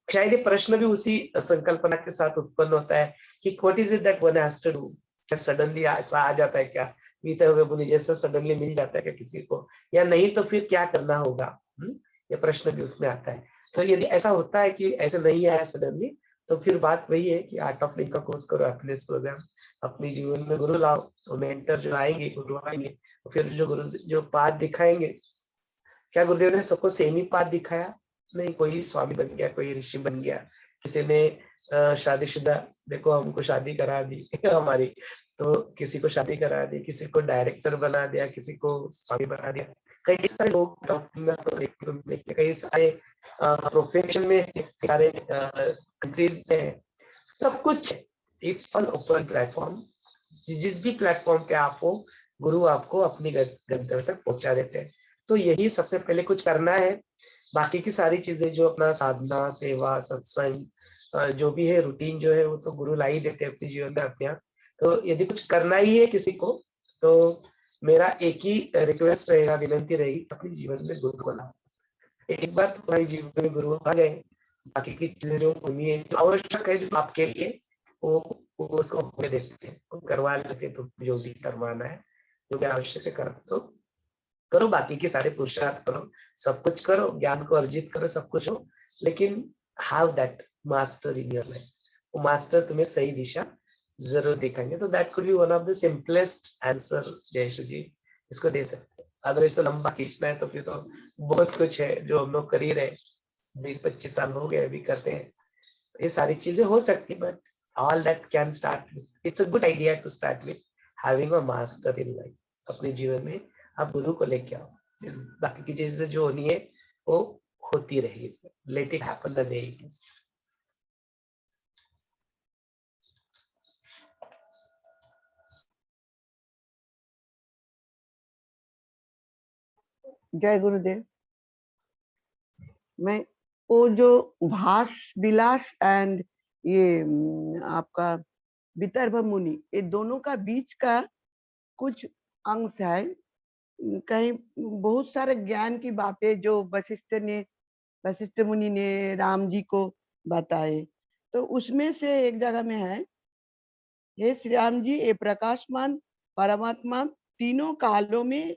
शायद ये प्रश्न भी उसी संकल्पना के साथ उत्पन्न होता है कि what is it that one has to do. क्या सडनली ऐसा आ जाता है क्या, बीते हुए बुनि जैसा सडनली मिल जाता है क्या किसी को, या नहीं तो फिर क्या करना होगा? ये प्रश्न भी उसमें आता है। तो यदि ऐसा होता है कि ऐसे नहीं आया सडनली, तो फिर बात वही है कि आर्ट ऑफ लिविंग का कोर्स करो, हैप्पीनेस प्रोग्राम अपने जीवन में गुरु लाओ, तो मेंटर जो आएंगे, गुरु आएंगे, तो फिर जो गुरु जो पाथ दिखाएंगे, क्या गुरुदेव ने सबको सेम ही पाथ दिखाया? नहीं, कोई स्वामी बन गया, कोई ऋषि बन गया, किसी ने शादीशुदा, देखो हमको शादी करा दी हमारी, तो किसी को शादी करा दी, किसी को डायरेक्टर बना दिया, किसी को स्वामी बना दिया। कई सारे लोग कई सारे प्रोफेशन में, कई सारे कंट्रीज में, सब कुछ इट्स ऑन ओपन प्लेटफॉर्म। जिस भी प्लेटफॉर्म पे आप हो, गुरु आपको अपनी गंतव्य तक पहुंचा देते हैं। तो यही सबसे पहले कुछ करना है, बाकी की सारी चीजें जो अपना साधना, सेवा, सत्संग, जो भी है रूटीन जो है, वो तो गुरु ला ही देते हैं अपने जीवन में अपने आप। तो यदि कुछ करना ही है किसी को, तो मेरा एक ही रिक्वेस्ट रहेगा, विनंती रहेगी, अपने जीवन में गुरु को लाओ। एक बार तुम्हारे जीवन में गुरु आ गए, बाकी की चीजें जो होनी है, जो आवश्यक है, जो आपके लिए, वो उसको होने देते हैं, वो करवा लेते हैं। तो जो भी करवाना है, जो भी आवश्यक है, तो करो, बाकी के सारे पुरुषार्थ करो, सब कुछ करो, ज्ञान को अर्जित करो, सब कुछ हो, लेकिन have that master in your life. वो मास्टर तुम्हें सही दिशा जरूर दिखाएंगे। तो that could be one of the simplest answer Jayesh ji इसको दे सकते हैं। अदरवाइज तो लंबा खींचना है, तो फिर तो बहुत कुछ है जो हम लोग कर ही रहे, 20-25 साल हो गए अभी करते हैं। ये सारी चीजें हो सकती, but all that can start with, it's a good idea to start with having a master in life. अपने जीवन में आप गुरु को लेके आओ, बाकी की चीजें जो होनी है वो होती रहेगी। Let it happen the way it is. जय गुरुदेव। मैं वो जो भास विलास एंड ये आपका विदर्भ मुनि, ये दोनों का बीच का कुछ अंश है। कहीं बहुत सारे ज्ञान की बातें जो वशिष्ठ मुनि ने राम जी को बताए, तो उसमें से एक जगह में है, हे श्री राम जी, ये प्रकाशमान परमात्मा तीनों कालों में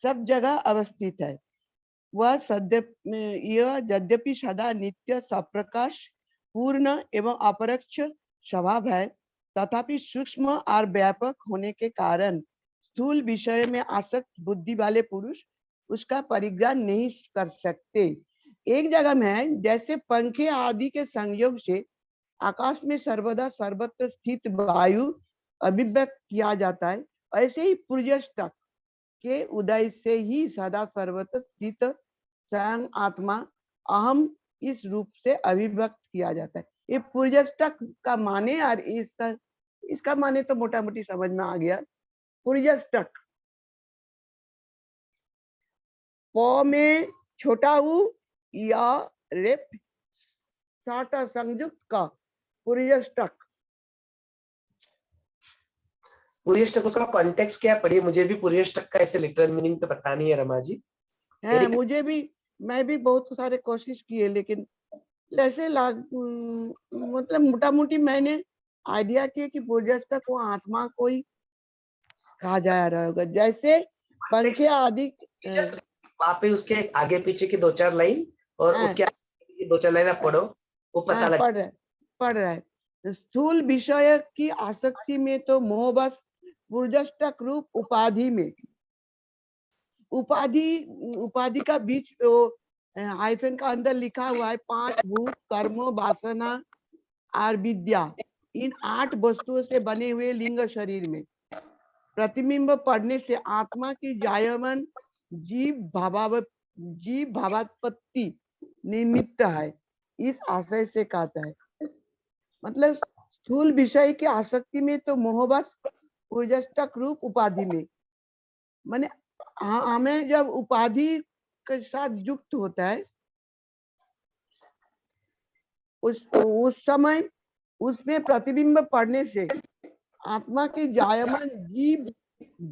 सब जगह अवस्थित है। वह यद्यपि सदा नित्य सप्रकाश पूर्ण एवं अपरोक्ष स्वभाव है, तथापि सूक्ष्म और व्यापक होने के कारण स्थूल विषय में आसक्त बुद्धि वाले पुरुष उसका परिज्ञान नहीं कर सकते। एक जगह में है, जैसे पंखे आदि के संयोग से आकाश में सर्वदा सर्वत्र स्थित वायु अभिव्यक्त किया जाता है, ऐसे ही पुर्जष्टक के उदय से ही सदा सर्वत्र स्थित स्वयं आत्मा अहम इस रूप से अभिव्यक्त किया जाता है। ये पुर्जष्टक का माने, और इसका माने तो मोटा मोटी समझ में आ गया। पुर्जष्टक प में छोटा ऊ या रेप साटा संयुक्त का पुर्जष्टक। पुर्यष्टक उसका कॉन्टेक्स्ट क्या पढ़िए, मुझे भी पुर्यष्टक का ऐसे लिटरल मीनिंग तो पता नहीं है रमा जी। है मुझे भी, मैं भी बहुत सारे कोशिश किए, लेकिन ऐसे मतलब मोटा मोटी मैंने आइडिया किया कि पुर्जष्टक को आत्मा को ही कहा जा रहा होगा। जैसे पंखे आदि वहां पे उसके आगे पीछे की 2-4 लाइन और उसके आगे की 2-4 लाइन आप पढ़ो, वो पता लगे। पढ़ रहा है। स्थूल विषय की आसक्ति में तो मोहबस पुर्जष्टक रूप उपाधि में, उपाधि का बीच हाइफन का अंदर लिखा हुआ है 5 भूत, कर्मों, वासना और विद्या, इन 8 वस्तुओं से बने हुए लिंग शरीर में प्रतिबिंब पढ़ने से आत्मा की जायमान जीव भावात्पत्ति निमित्त है, इस आशय से कहता है। मतलब स्थूल विषय की आसक्ति में तो मोहबस पुर्जष्टक रूप उपाधि में, माने हमें जब उपाधि के साथ युक्त होता है, उस समय उसमें प्रतिबिंब पढ़ने से आत्मा की जायमान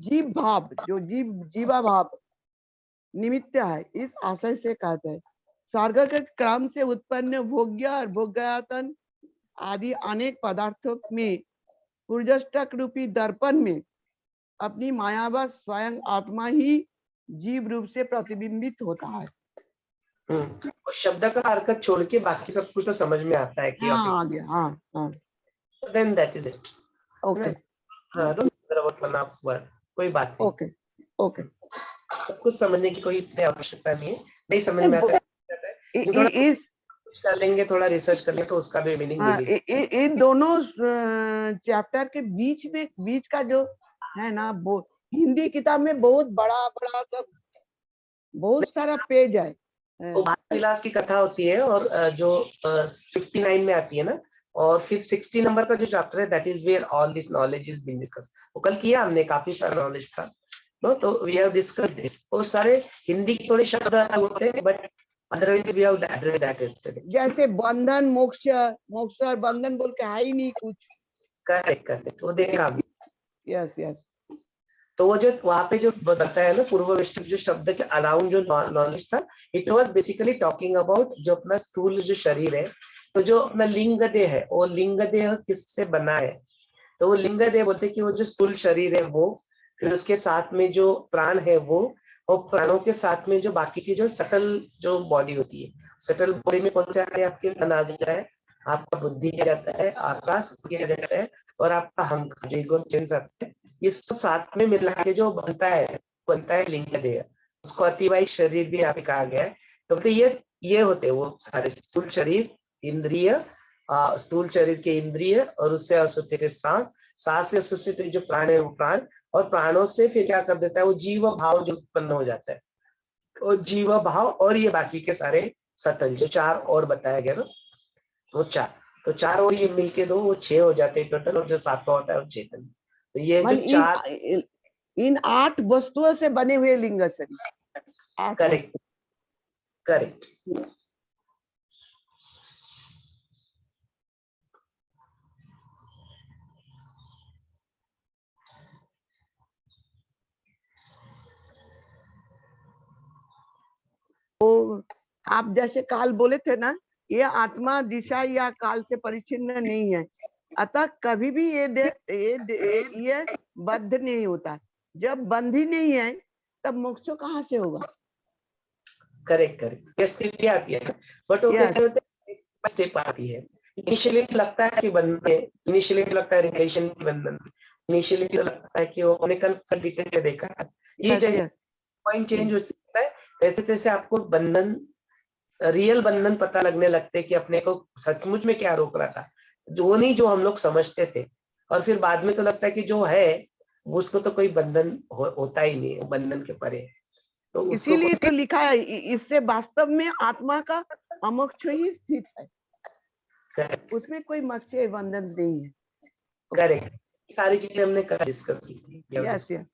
जीव भाव, जो जीवा भाव निमित्त है, इस आशय से कहते हैं। स्वर्ग के क्रम से उत्पन्न भोग्य और भोग्यायतन आदि अनेक पदार्थों में पुर्जष्टक रूपी दर्पण में अपनी मायावा स्वयं आत्मा ही जीव रूप से प्रतिबिंबित होता है। उस शब्द का अर्थ छोड़ के बाकी सब कुछ तो समझ में आता है कि हाँ आ गया, हाँ हाँ then that is it. Okay हाँ, don't bother about one of word, कोई बात नहीं, ओके ओके। सब कुछ समझने की कोई इतनी आवश्यकता नहीं है, नहीं समझ में आता है थोड़ा इस कुछ कर लेंगे, थोड़ा रिसर्च कर लेंगे तो उसका भी मीनिंग मिल ही जाएगा। इन दोनों चैप्टर के बीच में, बीच का जो है ना, वो हिंदी किताब में बहुत बड़ा बड़ा सब बहुत सारा पेज है। वो भास विलास की कथा होती है और जो 59 में आती है ना, और फिर 60 नंबर का जो चैप्टर है that is where all this knowledge is being discuss. वो कल किया हमने, काफी सारा नॉलेज था नो, तो वी हैव डिस्कस दिस। वो सारे हिंदी के थोड़े शब्द अलग होते हैं but otherwise we have address that yesterday. जैसे बंधन मोक्ष, मोक्ष और बंधन बोल के है ही नहीं कुछ। करेक्ट करेक्ट, वो देखा। Yes yes. तो वो जो वहां पे जो बताया है ना पूर्व विष्णु जो शब्द के अराउंड जो नॉलेज था, it was basically talking about जो अपना स्थूल जो शरीर है, तो जो अपना लिंग देह है, वो लिंग देह किससे बना है, तो वो लिंग देह बोलते कि वो जो स्थूल शरीर है वो, फिर उसके साथ में जो प्राण है वो, और प्राणों के साथ में जो बाकी की जो सटल जो बॉडी होती है, सटल बॉडी में कौन से आते हैं आपके, मन आ जाता है, आपका बुद्धि किया जाता है, आकाश किया जाता है, और आपका हम जो ईगो सेंस आता है, इस साथ में मिला के जो बनता है लिंग देह, उसको अतिवाहिक शरीर भी यहाँ पे कहा गया है। तो मतलब ये होते हैं वो सारे स्थूल शरीर, इंद्रिय, स्थूल शरीर के इंद्रिय, और उससे एसोसिएटेड सांस, सांस से एसोसिएटेड जो प्राण है वो प्राण, और प्राणों से फिर क्या कर देता है वो जीव भाव जो उत्पन्न हो जाता है, और जीव भाव और ये बाकी के सारे सतल जो चार और बताया गया ना, वो चार, तो चार और ये मिलके दो वो 6 हो जाते हैं टोटल, और जो सातवां होता है वो चेतन। तो ये जो चार, इन 8 वस्तुओं से बने हुए लिंग शरीर, 8 करेक्ट वस्तु। करेक्ट। तो आप जैसे काल बोले थे ना, ये आत्मा दिशा या काल से परिचिन्न नहीं है, अतः कभी भी ये बद्ध नहीं होता। जब बंध ही नहीं है तब मोक्ष कहाँ से होगा? करेक्ट करेक्ट, ये स्थिति आती है, बट वो Yes. क्या होता है स्टेप आती है। इनिशियली लगता है कि बंधन है, इनिशियली लगता है रिलेशन की बंधन, इनिशियली लगता है कि वो हमने कल डिटेल में देखा, ये Yes, जैसे yes. पॉइंट चेंज हो जाता है तैसे तैसे आपको बंधन, रियल बंधन पता लगने लगते हैं कि अपने को सचमुच में क्या रोक रहा था, जो नहीं जो हम लोग समझते थे, और फिर बाद में तो लगता है कि जो है उसको तो कोई बंधन होता ही नहीं है, बंधन के परे है, तो उसको इसीलिए तो लिखा है, इससे वास्तव में आत्मा का अमोक्ष ही स्थित है, उसमें कोई मोक्ष बंधन नहीं है। करेक्ट, सारी चीजें हमने डिस्कस की थी। Yes yes.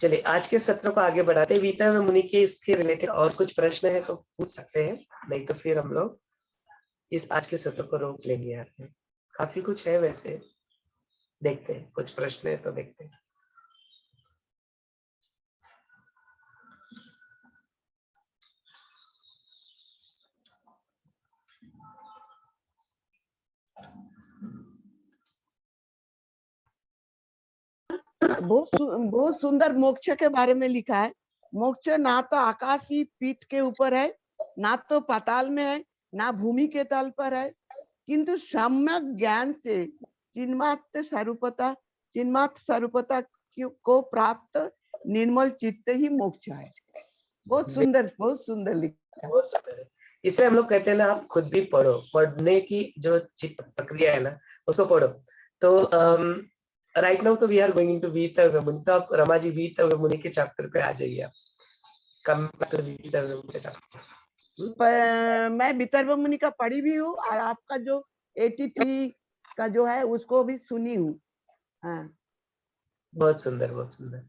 चलिए आज के सत्र को आगे बढ़ाते हैं। वीता में मुनि के इसके रिलेटेड और कुछ प्रश्न है तो पूछ सकते हैं, नहीं तो फिर हम लोग इस आज के सत्र को रोक लेंगे। यहाँ पे काफी कुछ है वैसे, देखते हैं कुछ प्रश्न है तो देखते हैं। बहुत सुंदर मोक्ष के बारे में लिखा है। मोक्ष ना तो आकाशी पीठ के ऊपर है, ना तो पाताल में है, ना भूमि के तल पर है, किंतु सम्यक ज्ञान से चिन्मात्र स्वरूपता को प्राप्त निर्मल चित्त ही मोक्ष है। बहुत सुंदर लिखा है। बहुत सुंदर है। इसलिए हम लोग कहते हैं ना, आप खुद भी पढ़ो, पढ़ने की जो चित्त प्रक्रिया है ना उसको पढ़ो। तो राइट नाउ तो वी आर गोइंग इनटू वीतव्य मुनि। तो आप रमा जी वीतव्य मुनि के चैप्टर पे आ जाइए, आप कम वीतव्य मुनि के चैप्टर। मैं वितर्भ मुनि का पढ़ी भी हूँ, और आपका जो 83 का जो है उसको भी सुनी हूँ। हाँ बहुत सुंदर, बहुत सुंदर।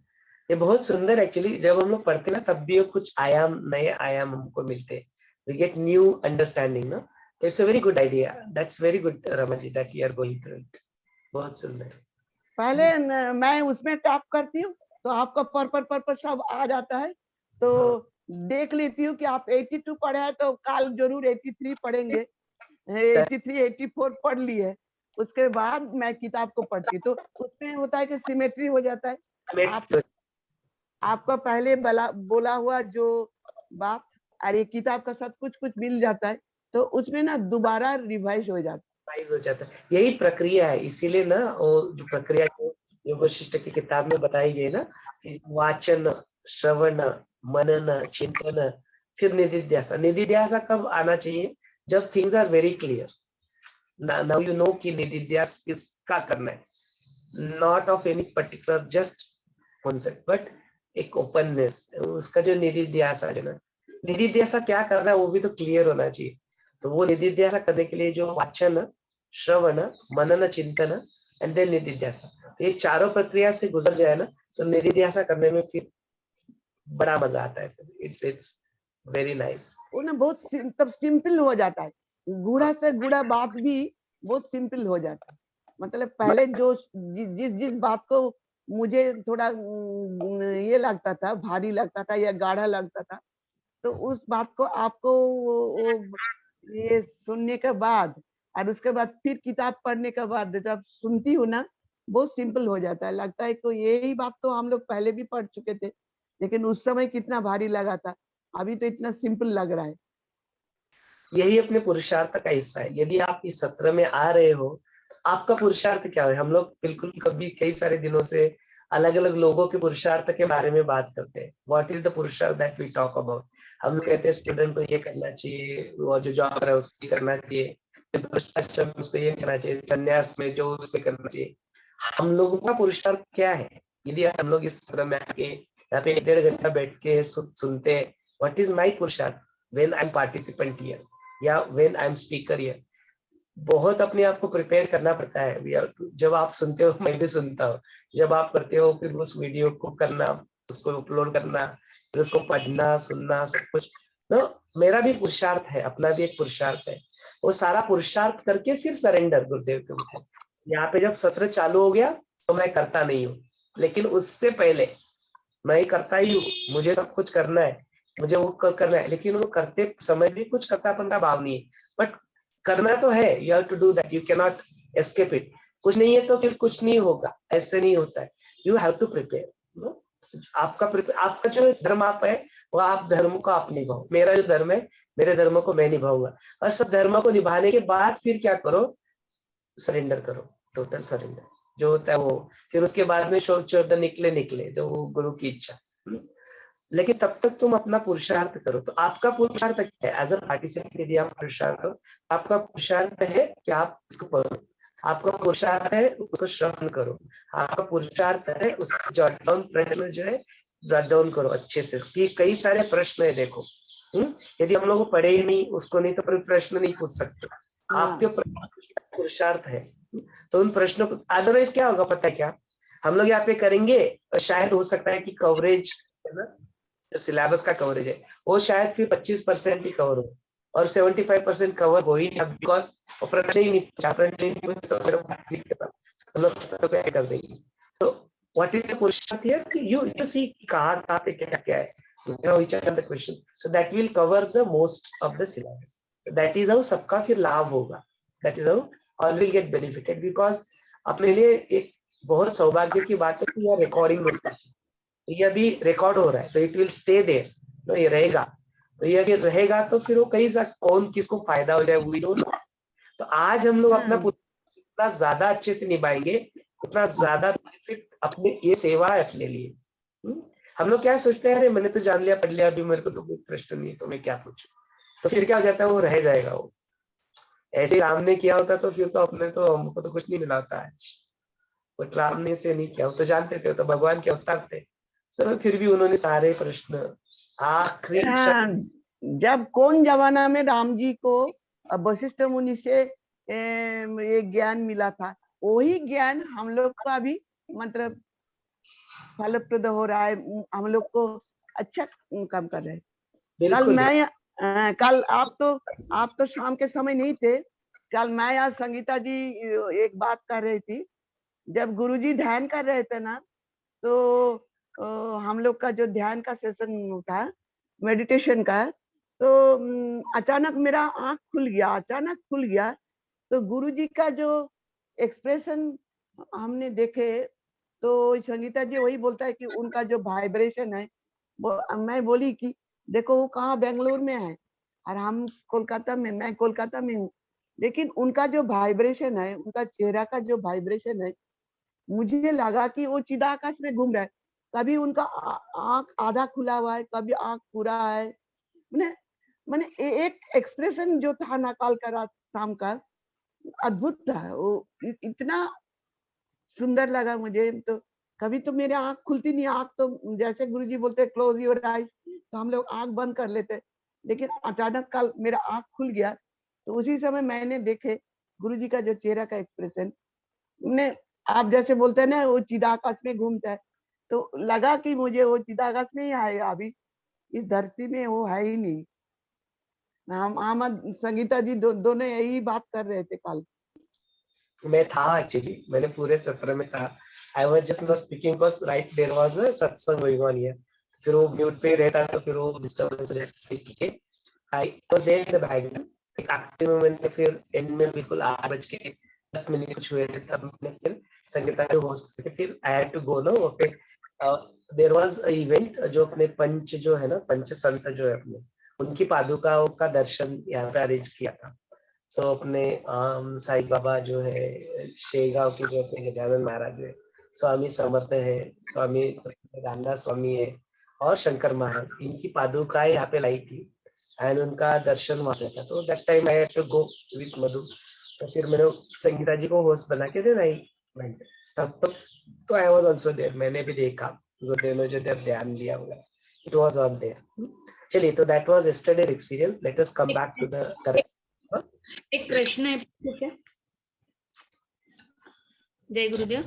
ये बहुत सुंदर एक्चुअली, जब हम लोग पढ़ते ना तब भी कुछ आयाम, नए आयाम हमको मिलते हैं, वी गेट न्यू अंडरस्टैंडिंग ना। तो it's a very good idea, that's very good Rama ji, that you are going through it. बहुत सुंदर। पहले मैं उसमें टैप करती हूँ तो आपका पर सब आ जाता है, तो देख लेती हूँ कि आप 82 पढ़े हैं तो काल जरूर 83 पढ़ेंगे, 83 84 पढ़ लिए। उसके बाद मैं किताब को पढ़ती, तो उसमें होता है कि सिमेट्री हो जाता है। आपका पहले बोला हुआ जो बात, अरे किताब का साथ कुछ कुछ मिल जाता है तो उसमें ना दोबारा रिवाइज हो जाता रिवाइज हो जाता है। यही प्रक्रिया है, इसीलिए ना वो जो प्रक्रिया जो योग वशिष्ठ की किताब में बताई गई ना कि वाचन, श्रवण, मनन, चिंतन, फिर निधिध्यासन। निधिध्यासन कब आना चाहिए? जब things are very clear. Now you know कि निधिध्यास किसका करना है, not of any particular just concept but एक ओपननेस। उसका जो निधिध्यासा है ना, निधिध्यासा क्या कर रहा है वो भी तो क्लियर होना चाहिए। तो वो निधिध्यासा करने के लिए जो वाचन, श्रवण, मनन, चिंतन एंड देन निधिध्यासा, ये चारों प्रक्रिया से गुजर जाए ना तो निधिध्यासा करने में फिर बड़ा मजा आता है। It's very nice. वो ना बहुत तब सिंपल हो जाता है, गूढ़ा से गूढ़ा बात भी बहुत सिंपल हो जाता है। मतलब पहले जो जिस जिस बात को मुझे थोड़ा ये लगता था, भारी लगता था या गाढ़ा लगता था, तो उस बात को आपको ये सुनने के बाद और उसके बाद फिर किताब पढ़ने के बाद जब सुनती हूँ ना, बहुत सिंपल हो जाता है। लगता है कि यही बात तो हम लोग पहले भी पढ़ चुके थे, लेकिन उस समय कितना भारी लगा था, अभी तो इतना सिंपल लग रहा है। यही अपने पुरुषार्थ का हिस्सा है। यदि आप इस सत्र में आ रहे हो तो आपका पुरुषार्थ क्या है? हम लोग बिल्कुल कभी कई सारे दिनों से अलग अलग लोगों के पुरुषार्थ के बारे में बात करते हैं। व्हाट इज द पुरुषार्थ दैट वी टॉक अबाउट? हम लोग कहते हैं स्टूडेंट को ये करना चाहिए, और जो जॉब है उसको करना चाहिए, उसको ये करना चाहिए, संन्यास में जो उसको करना चाहिए। हम लोगों का पुरुषार्थ क्या है? यदि हम लोग इस सत्र में आके यहाँ पे 1.5 घंटा बैठ के सुनते हैं, व्हाट इज माई पुरुषार्थ when I am participant here या when I am speaker here? बहुत अपने आप को प्रिपेयर करना पड़ता है। जब आप सुनते हो, मैं भी सुनता हूँ, जब आप करते हो फिर उस वीडियो को करना, उसको अपलोड करना, फिर उसको पढ़ना, सुनना, सब कुछ तो मेरा भी पुरुषार्थ है, अपना भी एक पुरुषार्थ है। वो सारा पुरुषार्थ करके फिर सरेंडर गुरुदेव के मुझसे। यहाँ पे जब सत्र चालू हो गया तो मैं करता नहीं हूँ, लेकिन उससे पहले मैं करता ही हूँ। मुझे सब कुछ करना है, मुझे वो करना है, लेकिन वो करते समय भी कुछ करतापन का भाव नहीं है। बट करना तो है, you have to do that, you can not escape it. कुछ नहीं है तो फिर कुछ नहीं होगा, ऐसे नहीं होता है। You have to prepare. आपका जो धर्म आप है वो आप धर्म को आप निभाओ। मेरा जो धर्म है, मेरे धर्म को मैं निभाऊंगा। और सब धर्म को निभाने के बाद फिर क्या करो? सरेंडर करो, टोटल सरेंडर जो होता है वो। फिर उसके बाद में शोध निकले जो वो गुरु की इच्छा। लेकिन तब तक तुम अपना पुरुषार्थ करो। तो आपका पुरुषार्थ क्या है? एज अ पार्टिसिपेंट यदि आप पुरुषार्थ करो, आपका पुरुषार्थ है कि आप इसको पढ़ो, आपका पुरुषार्थ है उसको श्रवण करो, आपका पुरुषार्थ है उसको जॉट डाउन, प्रश्न जो है जॉट डाउन करो अच्छे से। कि कई सारे प्रश्न है देखो, यदि हम लोग पढ़े ही नहीं उसको नहीं तो फिर प्रश्न नहीं पूछ सकते। आपके पुरुषार्थ है तो उन प्रश्नों को, अदरवाइज क्या होगा पता है क्या? हम लोग यहाँ पे करेंगे और शायद हो सकता है कि कवरेज है ना, जो सिलेबस का कवरेज है वो शायद फिर 25% ही कवर हो और 75% कवर हो ही नहीं, बिकॉज वो प्रश्न ही नहीं पूछा। प्रश्न ही नहीं पूछा तो फिर हम लोग तो क्या कर देंगे। तो व्हाट इज द पुरुषार्थ हियर कि यू सी कहाँ पे क्या क्या है, you know each other the question, so that will cover the most of the syllabus. That is how सबका फिर लाभ होगा, that is how all will get benefited, because अपने लिए एक बहुत सौभाग्य की बात है कि यह रिकॉर्डिंग होता है। ये अभी रिकॉर्ड हो रहा है तो इट विल स्टे देयर, तो ये रहेगा। तो ये अगर रहेगा तो फिर वो कहीं सा कौन किसको फायदा हो जाए वी डोंट नो। तो आज हम लोग अपना जितना ज्यादा अच्छे से निभाएंगे उतना ज्यादा बेनिफिट अपने ये सेवा है अपने लिए। हम लोग क्या सोचते हैं, अरे मैंने तो जान लिया, पढ़ लिया, अभी मेरे को तो कोई प्रश्न नहीं है तो मैं क्या पूछूं। तो फिर क्या हो जाता है, वो रह जाएगा। वो ऐसे राम ने किया होता तो फिर तो अपने तो हमको तो कुछ नहीं मिला होता आज। वो राम ने से नहीं किया, वो तो जानते थे, तो भगवान के अवतार थे। तो फिर भी उन्होंने सारे प्रश्न आखिरी जब कौन जमाना में राम जी को वशिष्ठ मुनि से ये ज्ञान मिला था, वही ज्ञान हम लोग का भी मतलब फलप्रद हो रहा है, हम लोग को अच्छा काम कर रहे हैं। कल आप तो शाम के समय नहीं थे, कल मैं यार संगीता जी एक बात कर रही थी। जब गुरुजी ध्यान कर रहे थे ना, तो हम लोग का जो ध्यान का सेशन था मेडिटेशन का, तो अचानक मेरा आंख खुल गया। तो गुरुजी का जो एक्सप्रेशन हमने देखे, तो संगीता जी वही बोलता है कि उनका जो वाइब्रेशन है वो, मैं बोली कि देखो वो कहाँ बेंगलोर में है और हम कोलकाता में, मैं कोलकाता में हूँ, लेकिन उनका जो वाइब्रेशन है, उनका चेहरा का जो वाइब्रेशन है, मुझे लगा कि वो चिदाकाश में घूम रहा है। कभी उनका आंख आधा खुला हुआ है, कभी आंख पूरा है। मैंने मैंने एक एक्सप्रेशन जो था ना कल का रात शाम का, अद्भुत था वो, इतना सुंदर लगा मुझे। तो कभी तो मेरे आंख खुलती नहीं, आंख तो जैसे गुरुजी बोलते हैं क्लोज योर आईज, तो हम लोग आंख बंद कर लेते, लेकिन अचानक कल मेरा आंख खुल गया। तो उसी समय मैंने देखे गुरुजी का जो चेहरा का एक्सप्रेशन, ने आप जैसे बोलते हैं ना वो चिदाकाश में घूमता है, तो लगा कि मुझे वो चिदाकाश में ही है, अभी इस धरती में वो है ही नहीं। हम संगीता जी दोनों यही बात कर रहे थे कल। मैं था एक्चुअली, मैंने पूरे सत्र में था। I was just not speaking because right there was a सत्संग गोइंग ऑन हियर। फिर वो म्यूट पे रहता तो फिर वो डिस्टर्बेंस रहती, इसलिए I was there in the background. एक आखिरी में मैंने फिर एंड में बिल्कुल 8:10 कुछ हुए थे, तब मैंने फिर संगीता को होस्ट करके फिर I had to go no. Okay, there was a event जो अपने पंच जो है ना, पंच संत जो है अपने, उनकी पादुकाओं का दर्शन यहाँ पे अरेंज किया था। सो अपने साईं बाबा जो है, शेगांव के जो अपने गजानन महाराज है, स्वामी समर्थ है, स्वामी रामदास स्वामी है और शंकर महाराज, इनकी पादुकाएं यहाँ पे लाई थी एंड उनका दर्शन वहाँ पे था। तो that time I had to go with Madhu. तो फिर मैंने संगीता जी को होस्ट बना के देना ही वेंट। तब तो आई वाज आल्सो देयर, मैंने भी देखा गुरुदेव ने जो ध्यान दिया होगा, इट वाज ऑन देयर। चलिए, तो that was yesterday experience. Let us come back to the correct. एक प्रश्न है, क्या? जय गुरुदेव,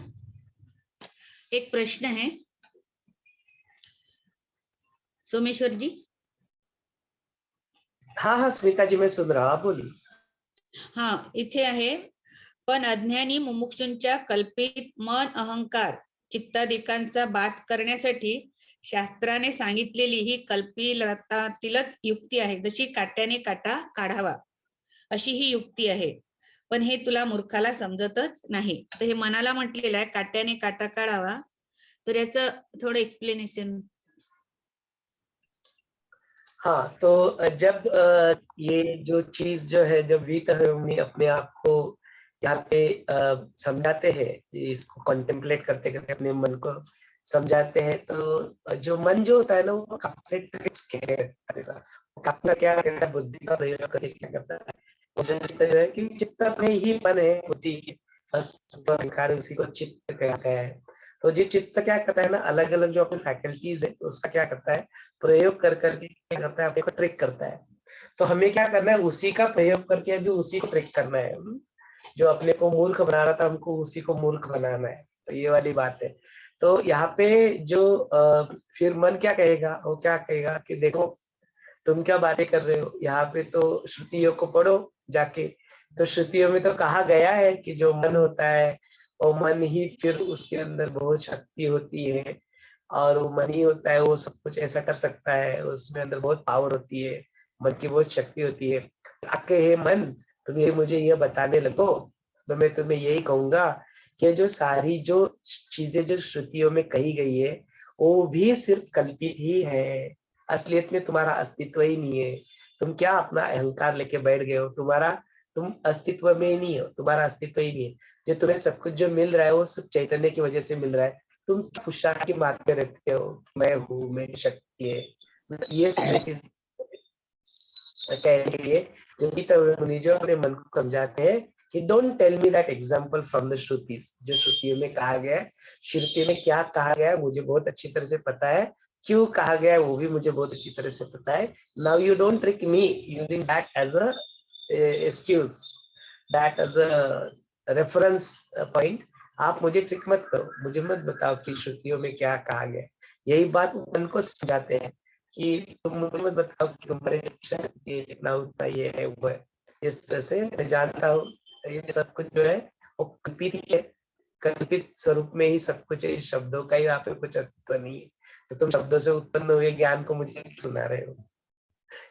एक प्रश्न है सोमेश्वर जी। हाँ स्मिता जी, मैं सुन रहा, बोली। हाँ, इथे आहे, पण अज्ञानी मुमुक्षूंच्या कल्पित मन, अहंकार, चित्तादिकांचा बात करण्यासाठी शास्त्राने सांगितलेली ही कल्पितातीलच युक्ती आहे, जशी काट्याने काटा काढावा अशी ही युक्ती आहे, पण हे तुला मूर्खाला समजतच नाही. तर हे मनाला म्हटलेलं आहे काट्याने काटा काढावा, तर याचं थोडं एक्सप्लेनेशन. हाँ, तो जब ये जो चीज जो है, जब वीतहव्यमुनि अपने आप को यहाँ पे समझाते हैं, इसको कॉन्टेम्पलेट करते करते अपने मन को समझाते हैं, तो जो मन जो होता है ना, वो काफी ट्रिक्स अपना क्या करता है, बुद्धि का प्रयोग करके क्या करता है, मुझे लगता है कि चित्त में ही मन है, बुद्धि बस उसी को चित्त कहा गया है। तो जो चित्त क्या करता है ना, अलग अलग जो अपनी फैकल्टीज है उसका क्या करता है, प्रयोग कर करके क्या करता है, अपने को ट्रिक करता है। तो हमें क्या करना है, उसी का प्रयोग करके अभी उसी को ट्रिक करना है। जो अपने को मूर्ख बना रहा था, हमको उसी को मूर्ख बनाना है। तो ये वाली बात है। तो यहाँ पे जो फिर मन क्या कहेगा, वो क्या कहेगा कि देखो तुम क्या बातें कर रहे हो, यहाँ पे तो श्रुतियों को पढ़ो जाके। तो श्रुतियों में तो कहा गया है कि जो मन होता है, वो मन ही फिर उसके अंदर बहुत शक्ति होती है, और वो मन ही होता है, वो सब कुछ ऐसा कर सकता है, उसमें अंदर बहुत पावर होती है, मन की बहुत शक्ति होती है। आके हे मन, तुम ये मुझे ये बताने लगो, तो मैं तुम्हें यही कहूंगा कि जो सारी जो चीजें जो श्रुतियों में कही गई है, वो भी सिर्फ कल्पित ही है। असलियत में तुम्हारा अस्तित्व ही नहीं है। तुम क्या अपना अहंकार लेके बैठ गए हो, तुम अस्तित्व में ही नहीं हो, तुम्हारा अस्तित्व ही नहीं है। जो तुम्हें सब कुछ जो मिल रहा है, वो सब चैतन्य की वजह से मिल रहा है। तुम फुसलाके मारते रहते हो, मैं हूँ, मेरी शक्ति है। ये सारी चीज कहने के लिए जो गीता जो अपने मन को समझाते हैं कि don't tell me that example from the Shrutis. जो श्रुतियों में कहा गया है, श्रुति में क्या कहा गया है मुझे बहुत अच्छी तरह से पता है, क्यों कहा गया है वो भी मुझे बहुत अच्छी तरह से पता है। Now you don't trick me using that as a excuse, that as a reference point. आप मुझे ट्रिक मत करो, मुझे मत बताओ कि श्रुतियों में क्या कहा गया। यही बात मन को समझाते हैं कि तुम मुझे मत बताओ कि तुम्हारे इतना उतना ये है वो है। इस तरह से मैं जानता हूँ ये सब कुछ जो है वो कल्पित ही है, कल्पित स्वरूप में ही सब कुछ है, शब्दों का ही वहाँ पे कुछ अस्तित्व नहीं है। तो तुम शब्दों से उत्पन्न हुए ज्ञान को मुझे सुना रहे हो।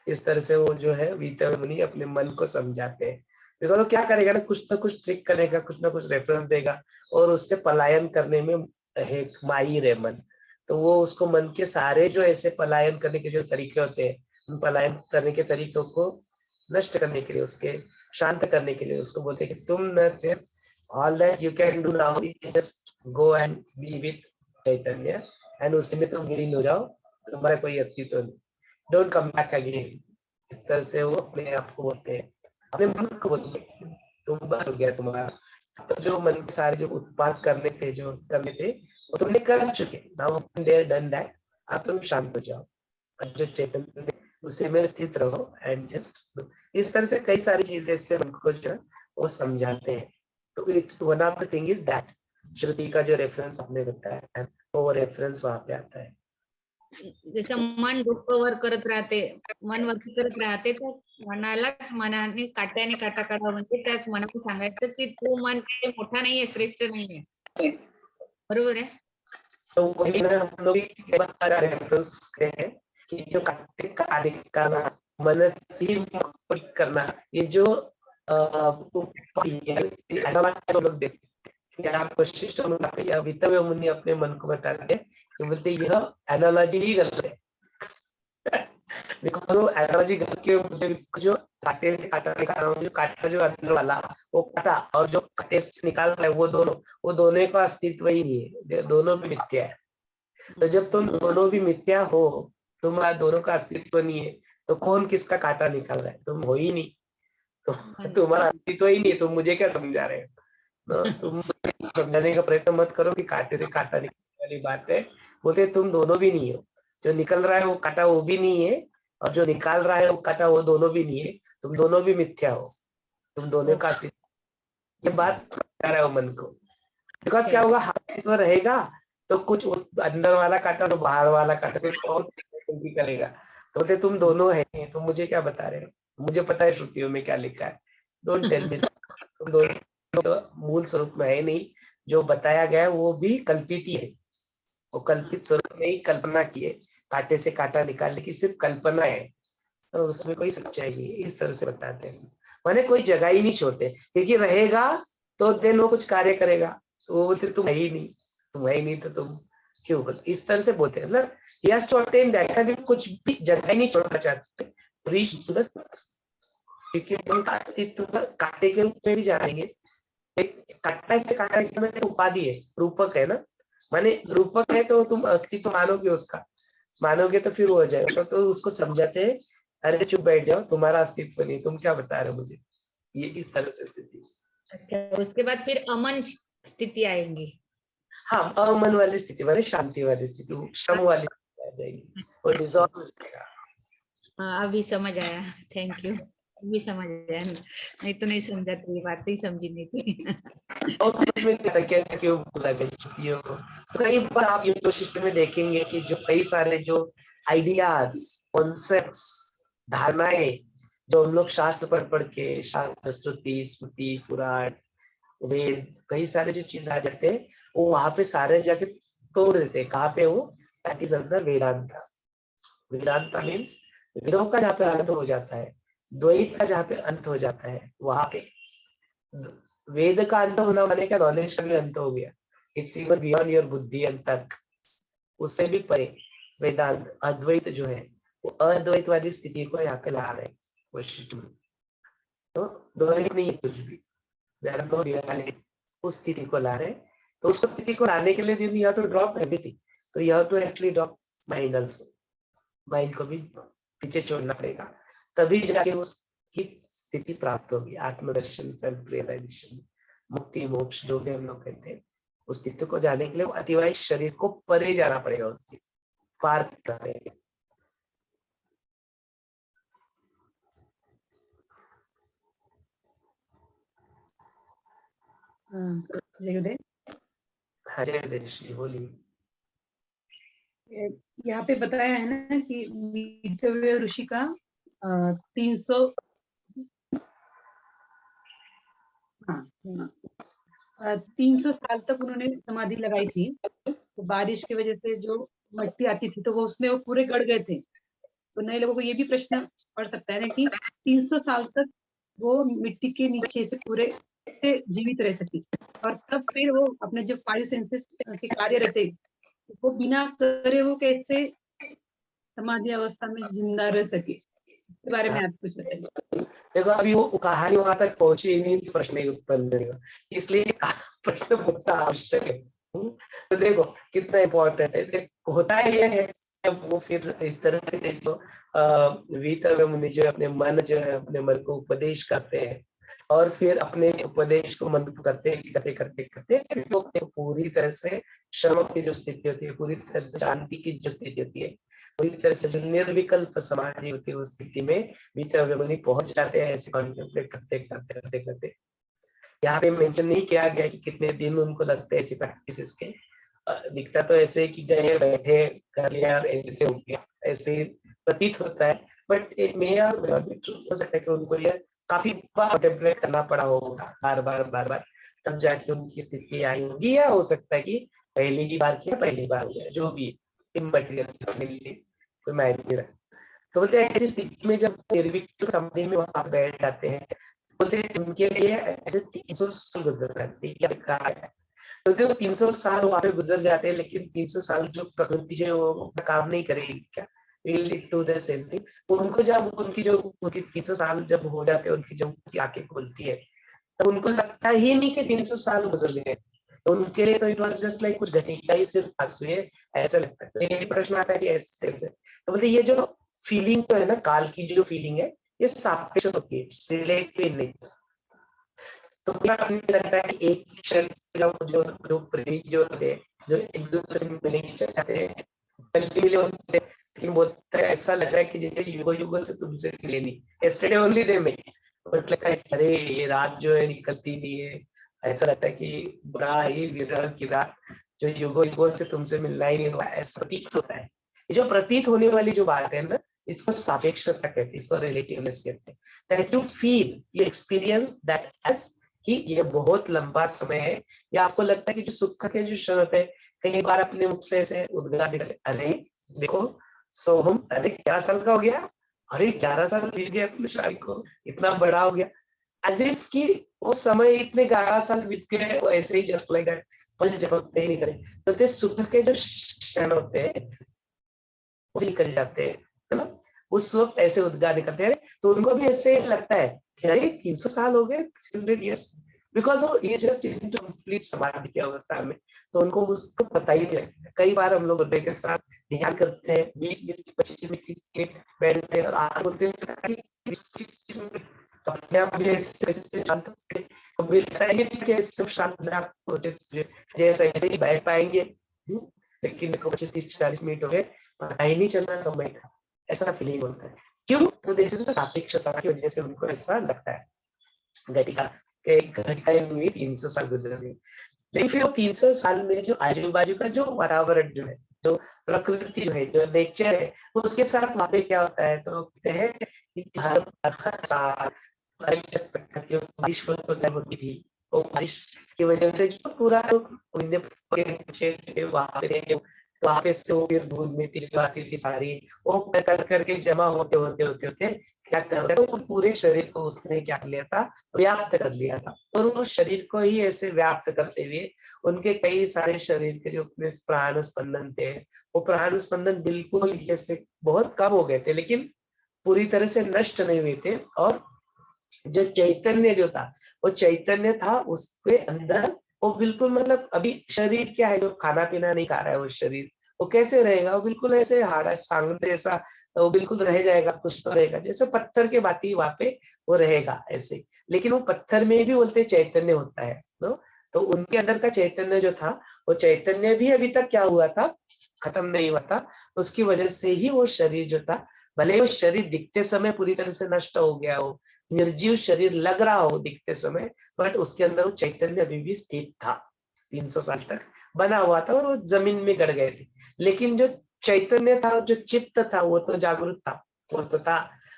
इस तरह से वो जो है वीतहव्यमुनि अपने मन को समझाते हैं। बिकॉज वो क्या करेगा ना कुछ ट्रिक करेगा, कुछ ना कुछ रेफरेंस देगा, और उससे पलायन करने में है माई रेमन, तो वो उसको मन के सारे जो ऐसे पलायन करने के जो तरीके होते हैं, उन पलायन करने के तरीकों को नष्ट करने के लिए, उसके शांत करने के लिए उसको बोलते हैं कि तुम न सिर्फ all that you can do now is just go and B with Chaitanya, and उसी में तुम विलीन हो जाओ, तुम्हारा कोई अस्तित्व नहीं, डोंट कम बैक अगेन। इस तरह से वो अपने आप को बोलते हैं, अपने मन को बोलते हैं तुम बस हो गया तुम्हारा, तो जो मन के सारे जो उत्पाद करने थे, जो करने थे, वो तुमने कर चुके, नाउ देयर डन दैट, अब तुम शांत हो जाओ, जो चैतन्य उसी में स्थित रहो एंड जस्ट। इस तरह से कई सारी चीजें इससे मन को जो है वो समझाते हैं। तो it one of the thing is that Shruti का जो रेफरेंस आपने बताया, वो रेफरेंस वहां पे आता है। जसं मन डोकं वर करत राहते, मन वरती करत राहते, तर मनालाच मनाने काट्याने काटा काढा, म्हणजे त्याच मनाला सांगायचं की तू मन काही मोठा नाहीये, श्रेष्ठ नाहीये, बरोबर आहे? तो वही ना हम लोग रेफरेंस हैं कि जो कार्य करना, मन से करना, ये जो जो लोग देखते हैं, आप वशिष्ठ या वितव्य मुनि अपने मन को बताते हैं कि बोलते यह एनालॉजी ही गलत है। देखो तो एनालॉजी गलत क्यों, मुझे जो काटे से काटने का जो काटा जो अंदर वाला वो काटा और जो काटे से निकाल रहा है वो दोनों का अस्तित्व ही नहीं है, दोनों भी मिथ्या है। तो जब तुम दोनों भी मिथ्या हो, तुम्हारा दोनों का अस्तित्व नहीं है, तो कौन किसका काटा निकाल रहा है? तुम हो ही नहीं, तो तुम्हारा अस्तित्व ही नहीं है, तुम मुझे क्या समझा रहे हो? तुम समझाने का प्रयत्न मत करो कि काटे से काटा निकलने वाली बात है। बोलते तुम दोनों भी नहीं हो, जो निकल रहा है वो काटा वो भी नहीं है, और जो निकाल रहा है वो काटा वो दोनों भी नहीं है, तुम दोनों भी मिथ्या हो, तुम दोनों का अस्तित्व। ये बात समझा रहा है मन को, बिकॉज क्या होगा, अस्तित्व रहेगा तो कुछ अंदर वाला काटा तो बाहर वाला काटा कुछ और करेगा। तो बोलते तुम दोनों है, तुम मुझे क्या बता रहे हो? मुझे पता है श्रुतियों में क्या लिखा है, डोंट टेल मी। तुम दोनों तो मूल स्वरूप में है नहीं, जो बताया गया है वो भी कल्पित ही है, वो कल्पित स्वरूप में ही कल्पना की है, कांटे से कांटा निकालने की सिर्फ कल्पना है, तो उसमें कोई सच्चाई नहीं है। इस तरह से बताते हैं, माने कोई जगह ही नहीं छोड़ते, क्योंकि रहेगा तो देन वो कुछ कार्य करेगा, तो वो बोलते तुम है ही नहीं, तुम है ही नहीं तो तुम क्यों बोलते, इस तरह से बोलते हैं। मतलब यस टू अटेन दैट भी कुछ भी जगह ही नहीं छोड़ना चाहते, रीच टू द, क्योंकि उनका अस्तित्व कांटे के रूप में भी जानेंगे। काटा से काटा एक उपाधि है, रूपक है ना, माने रूपक है तो तुम अस्तित्व मानोगे, उसका मानोगे तो फिर वो हो जाएगा। तो उसको समझाते हैं, अरे चुप बैठ जाओ, तुम्हारा अस्तित्व नहीं, तुम क्या बता रहे हो मुझे, ये इस तरह से स्थिति। अच्छा, उसके बाद फिर अमन स्थिति आएंगी। हाँ, अमन वाली स्थिति माने शांति वाली स्थिति, शम वाली स्थिति आ जाएगी, वो डिसॉल्व हो जाएगा। हाँ, अभी समझ आया, थैंक यू, अभी समझ आया, नहीं तो नहीं समझा, तो ये बात ही समझी नहीं थी। और कैसे क्यों बोला गया को, तो कई बार आप यूट्यूब सिस्टम में देखेंगे कि जो कई सारे जो आइडियाज, कॉन्सेप्ट्स, धारणाएं जो हम लोग शास्त्र पढ़ के, शास्त्र, श्रुति, स्मृति, पुराण, वेद, कई सारे जो चीज आ जाते हैं, वो वहां पे सारे जाके तोड़ देते हैं। कहाँ पे वो? दैट इज अंदर वेदांता। वेदांता मीन्स वेदों का जहाँ पे अंत हो जाता है, द्वैत का जहाँ पे अंत हो जाता है, वहां पे वेद का अंत होना माने क्या, नॉलेज का भी अंत हो गया। इट्स इवन बियॉन्ड योर बुद्धि एंड तर्क, उससे भी परे वेदांत, अद्वैत जो है, वो अद्वैत वाली स्थिति को यहाँ पे ला रहे वशिष्ठ में। तो द्वैत नहीं है कुछ भी, उस स्थिति को ला रहे। तो उस स्थिति को लाने के लिए you have to drop everything, तो you have to actually drop mind also, mind को भी पीछे छोड़ना पड़ेगा, तभी जाके उसकी स्थिति प्राप्त होगी, आत्मदर्शन, सेल्फ रियलाइजेशन, मुक्ति, मोक्ष, जो भी हम लोग कहते हैं। उस स्थिति को जाने के लिए अतिवाहित शरीर को परे जाना पड़ेगा, उससे पार करना पड़ेगा। हाँ, जय देशी बोलिए। यहाँ पे बताया है ना कि वितव्य ऋषि का 300 साल तक उन्होंने समाधि लगाई थी, तो बारिश की वजह से जो मिट्टी आती थी तो वो उसमें वो पूरे गड़ गए थे। तो नए लोगों को ये भी प्रश्न पड़ सकता है ना कि 300 साल तक वो मिट्टी के नीचे से पूरे से जीवित रह सके, और तब फिर वो अपने जो 5 सेंसेस के कार्य रहते वो बिना करे वो कैसे समाधि अवस्था में जिंदा रह सके, इसके बारे में आप कुछ बताइए। देखो अभी वो कहानी वहां तक पहुंची ही नहीं, प्रश्न ही उत्पन्न नहीं हुआ, इसलिए प्रश्न पूछना आवश्यक है। तो देखो कितना इम्पोर्टेंट है। होता ये है जब वो फिर इस तरह से देखो वीतव्य मुनि जो अपने मन जो है अपने मन को उपदेश करते हैं, और फिर अपने उपदेश को मन को करते करते करते करते फिर वो पूरी तरह से श्रम की जो स्थिति होती है, पूरी तरह से शांति की जो स्थिति होती है, पूरी तरह से जो निर्विकल्प समाधि होती है, उस स्थिति में वीतव्य मुनि पहुंच जाते हैं ऐसे कॉन्टेम्पलेट करते करते करते करते। यहाँ पे मेंशन नहीं किया गया कि कितने दिन उनको लगते हैं ऐसी प्रैक्टिस के। दिखता तो ऐसे कि गए बैठे कर लिया और ऐसे हो गया, ऐसे प्रतीत होता है, बट इट मे हो सकता है कि उनको यह काफी बार कॉन्टेम्पलेट करना पड़ा होगा, बार बार तब जाके उनकी स्थिति आई होगी, या हो सकता है कि पहली ही बार किया पहली बार हो गया, जो भी इमटेरियल कोई मायने नहीं रखता। तो बोलते हैं ऐसी स्थिति में जब निर्विकल्प समाधि में वहां बैठ जाते हैं, बोलते हैं उनके लिए ऐसे 300 साल गुजर जाते हैं। तो देखो 300 साल वहां पे गुजर जाते हैं, लेकिन 300 साल जो प्रकृति जो वो काम नहीं करेगी क्या, will lead to the same thing. उनको जब उनकी 300 साल जब हो जाते हैं, उनकी जब आंखें खुलती है, तो उनको लगता ही नहीं कि 300 साल गुजर गए। तो उनके लिए तो इट वाज जस्ट लाइक कुछ घटिया ही सिर्फ पास हुए, ऐसा लगता है। तो ये प्रश्न आता है कि ऐसे कैसे, तो बोलते ये जो फीलिंग तो है ना, काल की जो फीलिंग है, ये सापेक्ष होती है, रिलेटिव नहीं। तो मुझे लगता है कि एक क्षण जो जो जो प्रेमी जो थे, जो एक दूसरे से मिलने की चाहते हैं, मिले होते, लेकिन बोलते ऐसा लग रहा है कि जैसे युगों युगों से तुमसे मिले नहीं, yesterday only they met। But लगता है अरे ये रात जो है निकलती नहीं है, ऐसा लगता है कि बड़ा ही विरह की रात, जो युगों युगों से तुमसे मिलना ही नहीं हुआ, ऐसा प्रतीत होता है। ये जो प्रतीत होने वाली जो बात है ना, इसको सापेक्षता कहते हैं, इसको रिलेटिवनेस कहते हैं। That you feel, you experience that as कि ये बहुत लंबा समय है, या आपको लगता है कि जो सुख के जो क्षण होते हैं, कई बार अपने मुख से ऐसे उद्गार निकलते, अरे देखो सोहम, अरे 11 साल का हो गया, अरे 11 साल बीत गया अपनी शादी को, इतना बड़ा हो गया, एज इफ कि वो समय इतने 11 साल बीत गए, वो ऐसे ही जस्ट लाइक दैट पल झपकते ही निकले। तो सुख के जो क्षण होते हैं वो निकल जाते हैं, है ना, उस वक्त ऐसे उद्गार निकलते हैं। तो उनको भी ऐसे लगता है कि अरे 300 साल हो गए, 100 years, बिकॉज वो ये जस्ट इनटू कंप्लीट समाधि की अवस्था में, तो उनको उसको पता ही नहीं लगता। कई बार हम लोग हृदय के साथ ध्यान करते हैं 20 मिनट 25 मिनट बैठते हैं और आगे बोलते हैं तो अपने आप भी ऐसे शांत होते हैं, कभी लगता है कि ऐसे शांत अपने आप सोचे जैसे ऐसे ही बैठ पाएंगे, लेकिन 25-30-40 मिनट हो गए, पता ही नहीं चलना समय का, ऐसा फीलिंग होता है। क्यों? तो जैसे तो सापेक्षता की वजह से उनको ऐसा लगता है। घटिका घटिका हुई 300 साल गुजर गए, लेकिन फिर 300 साल में जो आजू बाजू का जो वातावरण जो है, जो प्रकृति जो है, जो नेचर है, उसके साथ वहां पे क्या होता है, तो कहते हैं कि हर साल बारिश होती थी, वो बारिश की वजह से जो पूरा वहां पे वहां पे से वो फिर धूल मिट्टी जो आती थी सारी, वो कर करके जमा होते होते होते होते क्या कर रहे, तो पूरे शरीर को उसने क्या कर लिया था, व्याप्त कर लिया था। और वो शरीर को ही ऐसे व्याप्त करते हुए उनके कई सारे शरीर के जो प्राण स्पंदन थे, वो प्राण स्पंदन बिल्कुल ही ऐसे बहुत कम हो गए थे, लेकिन पूरी तरह से नष्ट नहीं हुए थे। और जो चैतन्य जो था, वो चैतन्य था उसके अंदर, वो बिल्कुल मतलब अभी शरीर क्या है, जो खाना पीना नहीं खा रहा है वो शरीर, वो कैसे रहेगा, वो बिल्कुल ऐसे हाड़ा सांग जैसा, वो बिल्कुल रह जाएगा, कुछ तो रहेगा, जैसे पत्थर के बाती वहां पे वो रहेगा ऐसे। लेकिन वो पत्थर में भी बोलते चैतन्य होता है, तो उनके अंदर का चैतन्य जो था, वो चैतन्य भी अभी तक क्या हुआ था, खत्म नहीं हुआ था। उसकी वजह से ही वो शरीर जो था, भले वो शरीर दिखते समय पूरी तरह से नष्ट हो गया हो, निर्जीव शरीर लग रहा हो दिखते समय, बट उसके अंदर वो चैतन्य अभी भी स्थित था, 300 साल तक बना हुआ था, और वो जमीन में गड़ गए थे। लेकिन जो चैतन्य था, जो चित्त था, वो तो जागरूक था, वो तो था।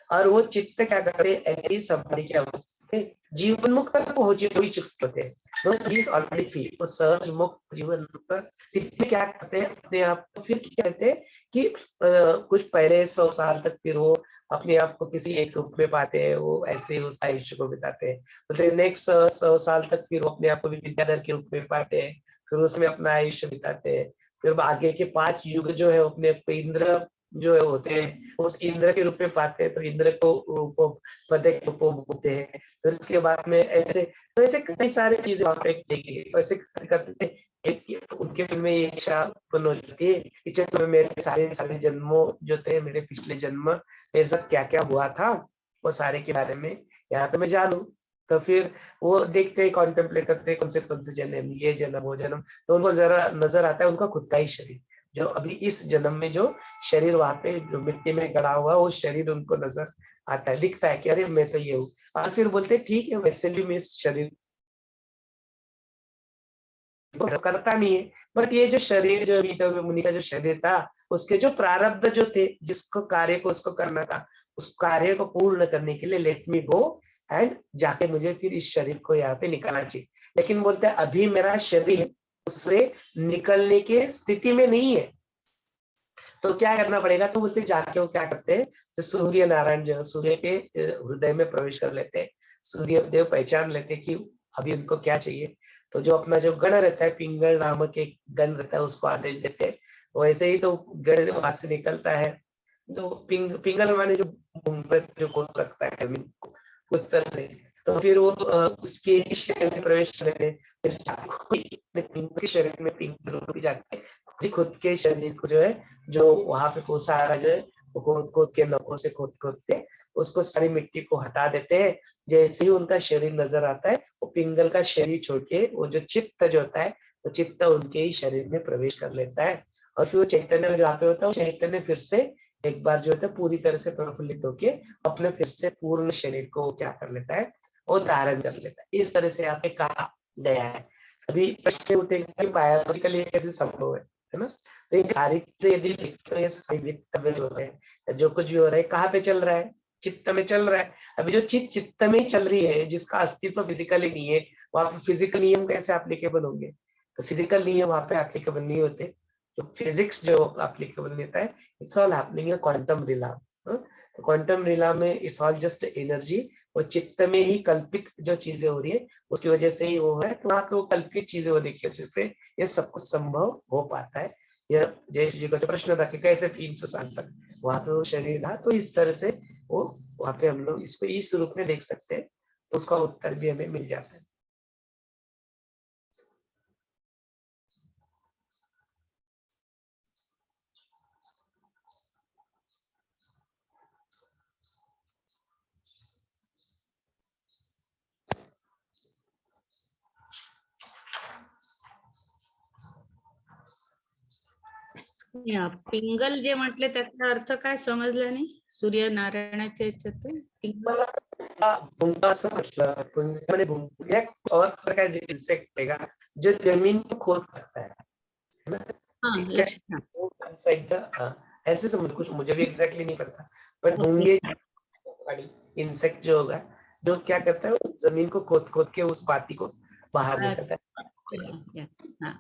और वो चित्त क्या करते, ऐसी समाधि की अवस्था में जीवन मुक्त तक पहुंचे हुई चुके थे, ऑलरेडी फील, वो सहज मुक्त जीवन मुक्त चित्त में क्या करते हैं, अपने आप को फिर क्या कहते हैं कि कुछ पहले 100 साल तक फिर वो अपने आप को किसी एक रूप में पाते हैं, वो ऐसे ही उस आयुष्य को बिताते हैं। मतलब नेक्स्ट 100 साल तक फिर वो अपने आप को विद्याधर के रूप में पाते हैं, फिर उसमें अपना आयुष्य बिताते हैं। फिर आगे के 5 युग जो है अपने आप को इंद्र जो है होते हैं, उस इंद्र के रूप में पाते हैं, तो इंद्र को पदे को बोलते हैं। फिर उसके बाद में ऐसे तो ऐसे कई सारी चीजें वहाँ पे देखिए, वैसे करते एक उनके मन में ये इच्छा उत्पन्न हो जाती है कि चलो मेरे सारे जन्मों जो थे, मेरे पिछले जन्म मेरे साथ क्या क्या हुआ था, वो सारे के बारे में यहाँ पे मैं जानूं। तो फिर वो देखते हैं, कॉन्टेम्पलेट करते हैं कौन से जन्म, ये जन्म वो जन्म, तो उनको जरा नजर आता है उनका खुद का ही शरीर, जो अभी इस जन्म में जो शरीर वहां पे जो मिट्टी में गड़ा हुआ, वो शरीर उनको नजर आता है, दिखता है कि अरे मैं तो ये हूँ। और फिर बोलते ठीक है, वैसे भी मैं इस शरीर करता नहीं है, बट ये जो शरीर जो वीतव्य मुनि का जो शरीर था, उसके जो प्रारब्ध जो थे, जिसको कार्य को उसको करना था, उस कार्य को पूर्ण करने के लिए लेट मी गो एंड जाके मुझे फिर इस शरीर को यहाँ पे निकालना चाहिए। लेकिन बोलते हैं अभी मेरा शरीर उससे निकलने के स्थिति में नहीं है, तो क्या करना पड़ेगा। तो बोलते जाके वो क्या करते हैं, तो सूर्य नारायण जो सूर्य के हृदय में प्रवेश कर लेते हैं। सूर्य देव पहचान लेते हैं कि अभी उनको क्या चाहिए, तो जो अपना जो गण रहता है, पिंगल नामक एक गण रहता है, उसको आदेश देते हैं। वैसे ही तो गण वहां से निकलता है, जो पिंगल माने जो जो कौन सकता है जमीन को, उस तरह से। तो फिर वो उसके शरीर में प्रवेश कर लेते हैं। फिर पिंगल के शरीर में पिंगल रूप में जाके खुद के शरीर को जो है, जो वहां पे को सारा जो है, वो खोद के नखों से खोद के उसको सारी मिट्टी को हटा देते हैं। जैसे ही उनका शरीर नजर आता है, वो पिंगल का शरीर छोड़ के वो जो चित्त जो होता है, वो चित्त उनके ही शरीर में प्रवेश कर लेता है। और फिर वो चैतन्य जहाँ पे होता है, वो चैतन्य फिर से एक बार जो होता है पूरी तरह से प्रफुल्लित होके अपने फिर से पूर्ण शरीर को क्या कर लेता है, वो धारण कर लेता है। इस तरह से यहाँ पे कहा गया है। अभी प्रश्न उठेगा कि बायोलॉजिकली ये कैसे संभव है ना। तो ये सारी चीजें यदि लिखते हैं, सारी वित्तव्य हो रहे हैं, जो कुछ भी हो रहा है कहाँ पे चल रहा है, चित्त में चल रहा है। अभी जो चित्त में चल रही है, जिसका अस्तित्व फिजिकली नहीं है, वहां पे फिजिकल नियम कैसे एप्लीकेबल होंगे। तो फिजिकल नियम वहां पे एप्लीकेबल नहीं होते। जो फिजिक्स जो एप्लीकेबल होता है, it's all happening in quantum realm. तो क्वांटम रिलाम में इट्स ऑल जस्ट एनर्जी, और चित्त में ही कल्पित जो चीजें हो रही है उसकी वजह से ही वो है। तो वहां पे वो कल्पित चीजें होने की वजह से ये सब कुछ संभव हो पाता है। यह जयेश जी का जो प्रश्न था कि कैसे 300 साल तक वहां पे वो शरीर था, तो इस तरह से वो वहां पे हम लोग इसको इस रूप में देख सकते हैं, तो उसका उत्तर भी हमें मिल जाता है। पिंगल जे म्हटले त्याचा अर्थ काय समजला नाही. सूर्यनारायणाच्या याच्यात पिंगल मला भूंगा असं म्हटलं, म्हणजे भूंगा एक और प्रकार का इंसेक्ट है जो जमीन को खोद सकता है ना। हाँ, लक्षात हाँ, ऐसे समझ, कुछ मुझे भी एग्जैक्टली नहीं पता, बट भूंगे इंसेक्ट जो होगा, जो क्या करता है, वो जमीन को खोद के उस पाती को बाहर निकलता है। हाँ.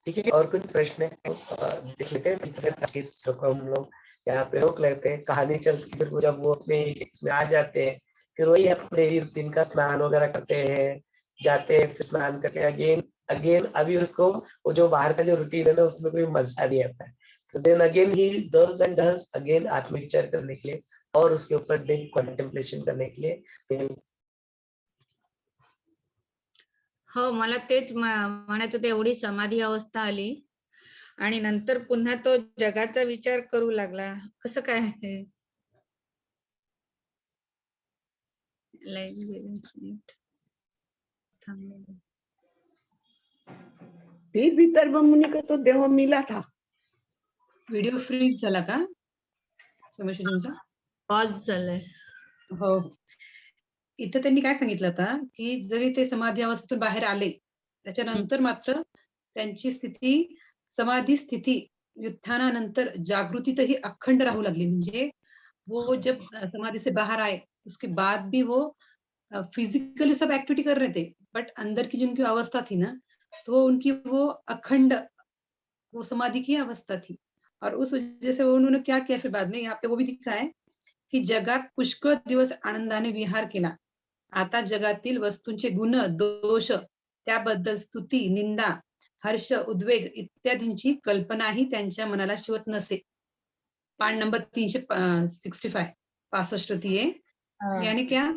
ठीक है, और कुछ प्रश्न है देख लेते हैं, फिर इस को हम लोग यहाँ पे रोक लेते हैं। कहानी चलती, फिर जब वो अपने इसमें आ जाते हैं, फिर वही अपने दिन का स्नान वगैरह करते हैं, जाते हैं, फिर स्नान करके अगेन अगेन अभी उसको वो जो बाहर का जो रूटीन है ना, उसमें कोई मजा नहीं आता है। तो then again he does and does again आत्मविचार करने के लिए और उसके ऊपर डीप कॉन्टेम्पलेशन करने के लिए। हो, मला तेच म्हणायचं होतं, एवढी समाधी अवस्था आली आणि नंतर पुन्हा तो जगाचा विचार करू लागला. कसं काय आहे? फिर भी वितर्भ मुनि को तो देह मिला था। व्हिडिओ फ्रीज झाला का समशीजींचा? पॉज झालाय. हो, इथं त्यांनी काय सांगितलं आता की जरी ते समाधी अवस्थेतून बाहेर आले, त्याच्यानंतर मात्र त्यांची स्थिती समाधी स्थिती व्युत्थानानंतर जागृतीतही अखंड राहू लागली. म्हणजे वो जब समाधि से बाहर आए उसके बाद भी वो फिजिकली सब एक्टिविटी कर रहे थे, बट अंदर की जिनकी अवस्था थी ना, तो उनकी वो अखंड वो समाधि की अवस्था थी. और उस वजह से उन्होंने क्या किया फिर बाद में, यहाँ पे वो भी दिखा है की जगात पुष्कळ दिवस आनंदाने विहार केला. आता जगातील वस्तूंचे गुण दोष त्याबद्दल स्तुती निंदा हर्ष उद्वेग इत्यादींची कल्पनाही त्यांच्या मनाला शिवत नसे. पान नंबर 365 65 होती है. यानी क्या,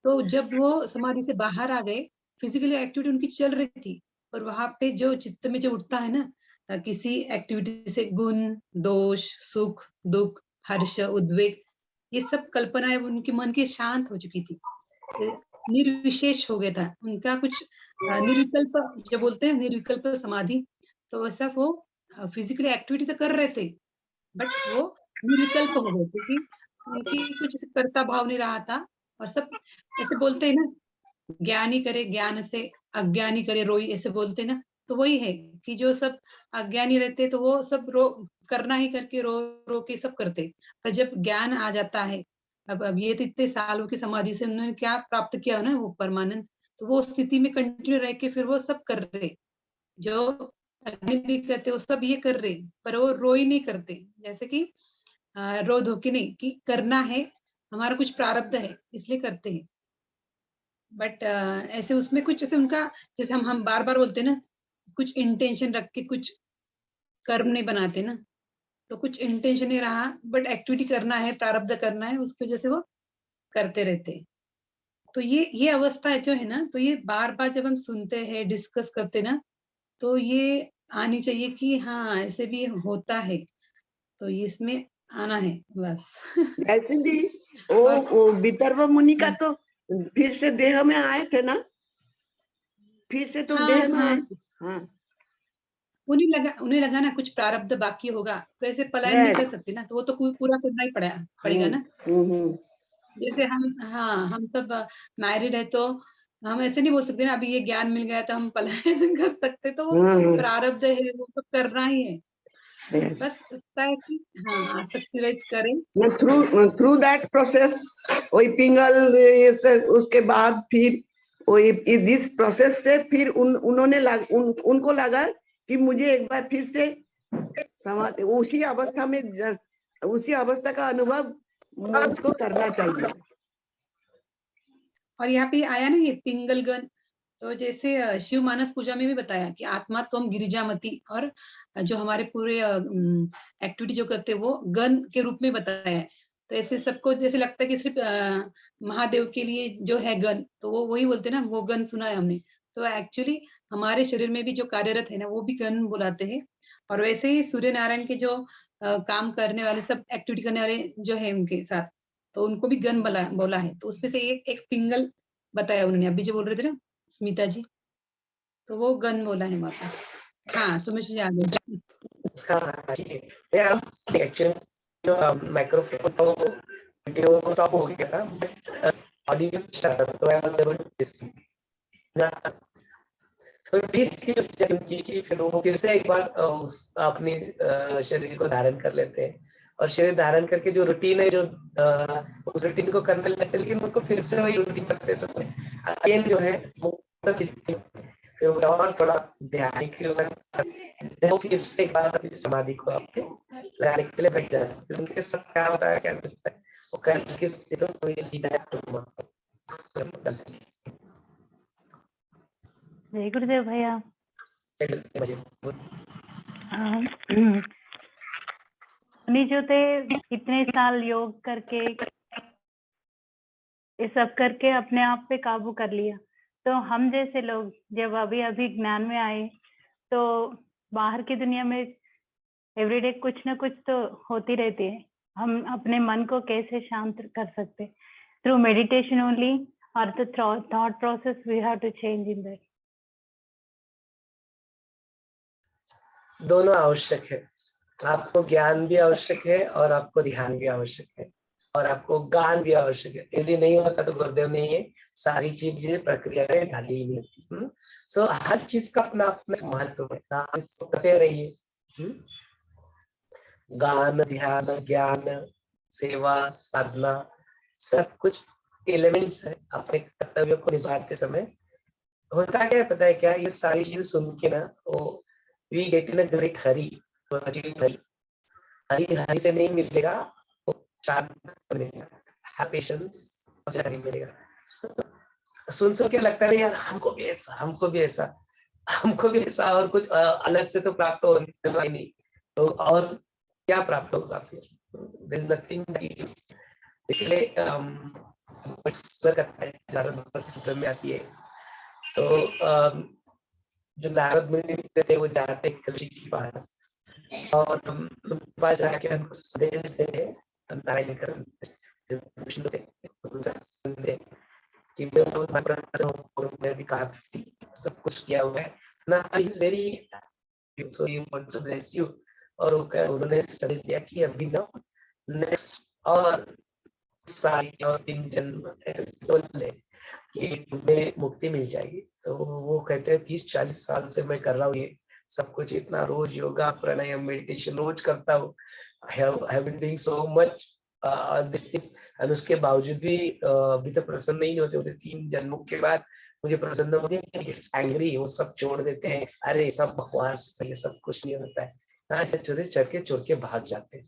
तो जब वो समाधि से बाहर आ गए, फिजिकली एक्टिविटी उनकी चल रही थी, पर वहां पे जो चित्त में जो उठता है ना, किसी एक्टिविटी से गुण दोष सुख दुख हर्ष उद्वेग, ये सब कल्पनाएं उनके मन के शांत हो चुकी थी. निर्विशेष हो गया था उनका कुछ निर्विकल्प, जो बोलते हैं निर्विकल्प समाधि, तो वैसा वो फिजिकली एक्टिविटी तो कर रहे थे, बट वो निर्विकल्प हो गए, क्योंकि उनकी कुछ कर्ता भाव नहीं रहा था. और सब ऐसे बोलते हैं ना, ज्ञानी करे ज्ञान से अज्ञानी करे रोई, ऐसे बोलते हैं ना, तो वही है कि जो सब अज्ञानी रहते तो वो सब करना ही करके रो रो के सब करते. पर जब ज्ञान आ जाता है, अब ये तो इतने सालों की समाधि से उन्होंने क्या प्राप्त किया ना, वो परमानंद, तो वो स्थिति में कंटिन्यू रह के फिर वो सब कर रहे, जो अज्ञानी भी करते वो सब ये कर रहे, पर वो रोई नहीं करते. जैसे कि रो धो के नहीं, कि करना है, हमारा कुछ प्रारब्ध है इसलिए करते हैं. बट ऐसे उसमें कुछ जैसे उनका, जैसे हम बार बार बोलते हैं ना, कुछ इंटेंशन रख के कुछ कर्म नहीं बनाते ना, तो कुछ इंटेंशन नहीं रहा, बट एक्टिविटी करना है प्रारब्ध करना है, उसकी वजह से वो करते रहते हैं. तो ये अवस्था जो है ना, तो ये बार बार जब हम सुनते हैं डिस्कस करते ना, तो ये आनी चाहिए कि हाँ ऐसे भी होता है, तो इसमें आना है बस. जैसे जी वो विदर्भ मुनि का तो फिर से देह में आए थे ना, फिर से तो हाँ, देह में हाँ. आए. हाँ, उन्हें लगा ना कुछ प्रारब्ध बाकी होगा, तो ऐसे पलायन नहीं कर सकते ना, तो वो तो पूरा करना ही पड़ेगा ना. जैसे हम सब मैरिड है, तो हम ऐसे नहीं बोल सकते ना अभी ये ज्ञान मिल गया तो हम पलायन कर सकते, तो वो प्रारब्ध है, वो तो करना ही है. बस इतना है कि हाँ आसक्ति रहित करें. थ्रू दैट प्रोसेस वही पिंगल उसके बाद फिर वही इस प्रोसेस से फिर उन्होंने उनको लगा कि मुझे एक बार फिर से उसी अवस्था का अनुभव मुझको करना चाहिए. और यहाँ पे आया ना ये पिंगलगन, तो जैसे शिव मानस पूजा में भी बताया कि आत्मा त्वम गिरिजामती, और जो हमारे पूरे एक्टिविटी जो करते हैं वो गन के रूप में बताया है. तो ऐसे सबको जैसे लगता है कि सिर्फ महादेव के लिए जो है गन, तो वो वही बोलते हैं ना, वो गन सुना है हमने. तो एक्चुअली हमारे शरीर में भी जो कार्यरत है ना, वो भी गन बुलाते हैं. और वैसे ही सूर्य नारायण के जो काम करने वाले सब एक्टिविटी करने वाले जो है उनके साथ, तो उनको भी गन बोला है. तो उसमें से एक पिंगल बताया उन्होंने, अभी जो बोल रहे थे ना स्मिता जी, तो वो गन बोला है वहां पे. हाँ सुमेश जी आगे. हाँ ठीक है. एक्चुअली जो माइक्रोफोन तो वीडियो स्टॉप हो गया था, बट ऑडियो स्टार्ट था, तो I was able to listen. तो 20 की फिर वो फिर से एक बार अपने शरीर को धारण कर लेते हैं, और शरीर धारण करके जो रूटीन है, जो उस रूटीन को करने लगते हैं, लेकिन उनको फिर से वही रूटीन करते समय अगेन जो है वो फिर और थोड़ा ध्यान वो फिर से एक बार अपनी समाधि को आपके लगाने के लिए बैठ जाते हैं. फिर उनके सब क्या होता है, क्या होता है, वो करके सीधा जय गुरुदेव भैया. उन्हीं जो थे इतने साल योग करके ये सब करके अपने आप पे काबू कर लिया, तो हम जैसे लोग जब अभी ज्ञान में आए, तो बाहर की दुनिया में एवरीडे कुछ ना कुछ तो होती रहती है. हम अपने मन को कैसे शांत कर सकते? थ्रू मेडिटेशन ओनली, और the thought process we have to change in that. दोनों आवश्यक है. आपको ज्ञान भी आवश्यक है और आपको ध्यान भी आवश्यक है, और आपको गान भी आवश्यक है. यदि नहीं होता तो गुरुदेव ने ये सारी चीजें प्रक्रिया में डाली ही नहीं होती. सो हर चीज का अपना अपना महत्व है. आप इसको करते रहिए, गान, ध्यान, ज्ञान, सेवा, साधना, सब कुछ एलिमेंट्स है अपने कर्तव्य को निभाते समय। होता क्या है पता है क्या, ये सारी चीजें सुन के ना वो we get in a great hurry. Hurry hurry से नहीं मिलेगा, वो शांत मिलेगा, पेशेंस मिलेगा। सुन के लगता है यार हमको भी ऐसा, हमको भी ऐसा, हमको भी ऐसा, और कुछ अलग से तो प्राप्त होने वाला ही नहीं, तो और क्या प्राप्त होगा फिर? There is nothing. इसलिए करता है नारद भगवत सूत्र में आती है। तो जो नारद मुनि थे वो जाते ऋषि के पास और उनके पास जाके उनको संदेश दे, नारायण का विष्णु थे कि मैं भी काफी सब कुछ किया हुआ है ना, is very so you want to bless you. और उन्होंने संदेश दिया कि अभी ना नेक्स्ट और साल और 3 जन्म ऐसे बोले कि तुम्हें मुक्ति मिल जाएगी। तो वो कहते हैं 30-40 साल से मैं कर रहा हूँ ये सब कुछ, इतना रोज योगा प्राणायाम मेडिटेशन रोज करता हूँ, have been doing so much this things, और उसके बावजूद भी अभी तो प्रसन्न नहीं होते 3 जन्मों के बाद मुझे प्रसन्न होने एंग्री, वो सब छोड़ देते हैं, अरे सब बकवास, ये सब कुछ नहीं होता है, ऐसे छोड़ के भाग जाते हैं।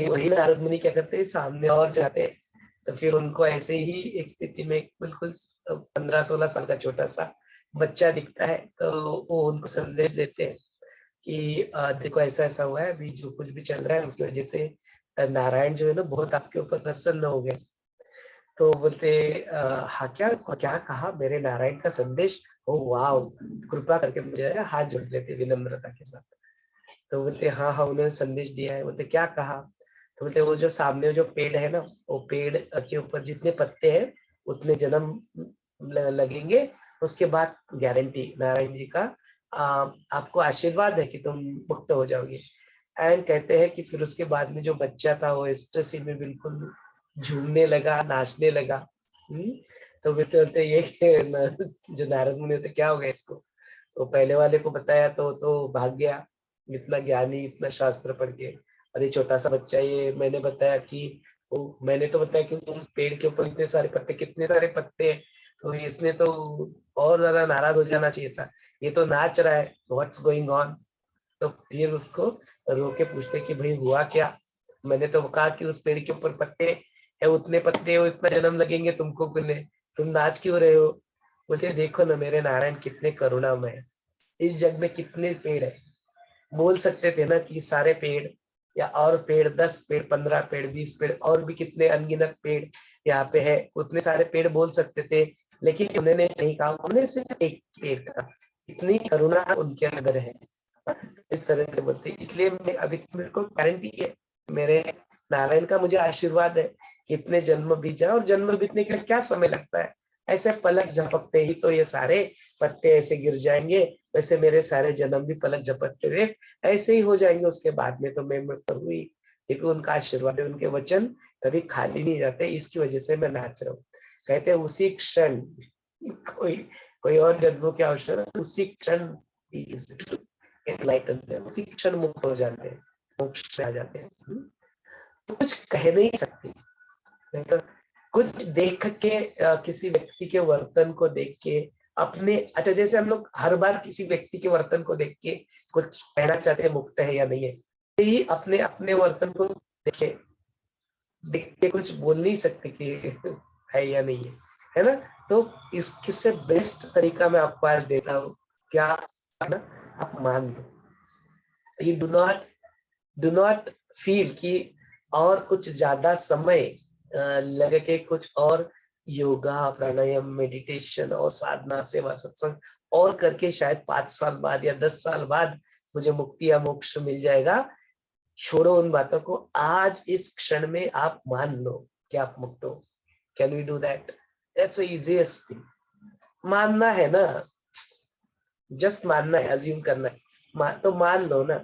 वही नारद मुनि क्या करते हैं, सामने और जाते हैं। तो फिर उनको ऐसे ही एक स्थिति में बिल्कुल 15-16 साल का छोटा सा बच्चा दिखता है, तो वो उनको संदेश देते हैं कि देखो ऐसा ऐसा हुआ है, अभी जो कुछ भी चल रहा है उसकी वजह से नारायण जो है ना बहुत आपके ऊपर प्रसन्न हो गए। तो बोलते हाँ क्या क्या कहा, मेरे नारायण का संदेश, ओ वाह, कृपा करके मुझे हाथ जोड़ लेते विनम्रता के साथ। तो बोलते हाँ हाँ उन्होंने संदेश दिया है। बोलते क्या कहा? तो बोलते वो जो सामने जो पेड़ है ना, वो पेड़ के ऊपर जितने पत्ते हैं उतने जन्म लगेंगे, उसके बाद गारंटी नारायण जी का आपको आशीर्वाद है कि तुम मुक्त हो जाओगे। एंड कहते हैं कि फिर उसके बाद में जो बच्चा था वो एस्टेसी में बिल्कुल झूमने लगा, नाचने लगा। तो बोलते ये जो नारद मुनि होते क्या हो गया इसको? तो पहले वाले को बताया तो भाग गया, इतना ज्ञानी, इतना शास्त्र पढ़ के, और ये छोटा सा बच्चा, ये मैंने बताया कि मैंने तो बताया कि उस पेड़ के ऊपर इतने सारे पत्ते, कितने सारे पत्ते हैं, तो इसने तो और ज्यादा नाराज हो जाना चाहिए था, ये तो नाच रहा है, व्हाट्स गोइंग ऑन। तो फिर उसको रोके पूछते कि भाई हुआ क्या? मैंने तो कहा कि उस पेड़ के ऊपर पत्ते है, उतने पत्ते हो, इतना जन्म लगेंगे तुमको, तुम नाच क्यों रहे हो? बोलते देखो ना मेरे नारायण कितने करुणामय है, इस जग में कितने पेड़ है, बोल सकते थे ना कि सारे पेड़ या और पेड़ 10 पेड़ 15 पेड़ 20 पेड़ और भी कितने अनगिनत पेड़ यहाँ पे है, उतने सारे पेड़ बोल सकते थे, लेकिन उन्होंने नहीं कहा, उन्होंने सिर्फ एक पेड़ कहा। इतनी करुणा उनके अंदर है, इस तरह से बोलते। इसलिए मैं अभी मेरे को गारंटी है, मेरे नारायण का मुझे आशीर्वाद है कि इतने जन्म बीत जाए, और जन्म बीतने के लिए क्या समय लगता है, ऐसे पलक झपकते ही तो ये सारे पत्ते ऐसे गिर जाएंगे, वैसे मेरे सारे जन्म भी पलक झपकते हुए ऐसे ही हो जाएंगे। उसके बाद में तो मैं प्रभु ही, क्योंकि उनका आशीर्वाद है, उनके वचन कभी खाली नहीं जाते, इसकी वजह से मैं नाच रहा हूँ। कहते हैं उसी क्षण, कोई और जन्मों की आवश्यकता, उसी क्षण उसी क्षण मुक्त हो जाते हैं, मोक्ष में आ जाते हैं। तो कुछ कह नहीं सकते, तो कुछ देख के किसी व्यक्ति के वर्तन को देख के अपने, अच्छा जैसे हम लोग हर बार किसी व्यक्ति के वर्तन को देख के कुछ कहना चाहते हैं मुक्त है या नहीं है, यही अपने अपने वर्तन को देख के कुछ बोल नहीं सकते कि है या नहीं है ना? तो किससे बेस्ट तरीका मैं आपको आज देता हूँ, क्या है ना, आप मान लो, you do not feel कि और कुछ ज्यादा समय लगे के कुछ और योगा प्राणायाम मेडिटेशन और साधना सेवा सत्संग और करके शायद 5 साल बाद या 10 साल बाद मुझे मुक्ति या मोक्ष मिल जाएगा। छोड़ो उन बातों को, आज इस क्षण में आप मान लो कि आप मुक्त हो। Can we do that? That's the easiest thing. मानना है ना, जस्ट मानना है, अज्यूम करना है, तो मान लो ना,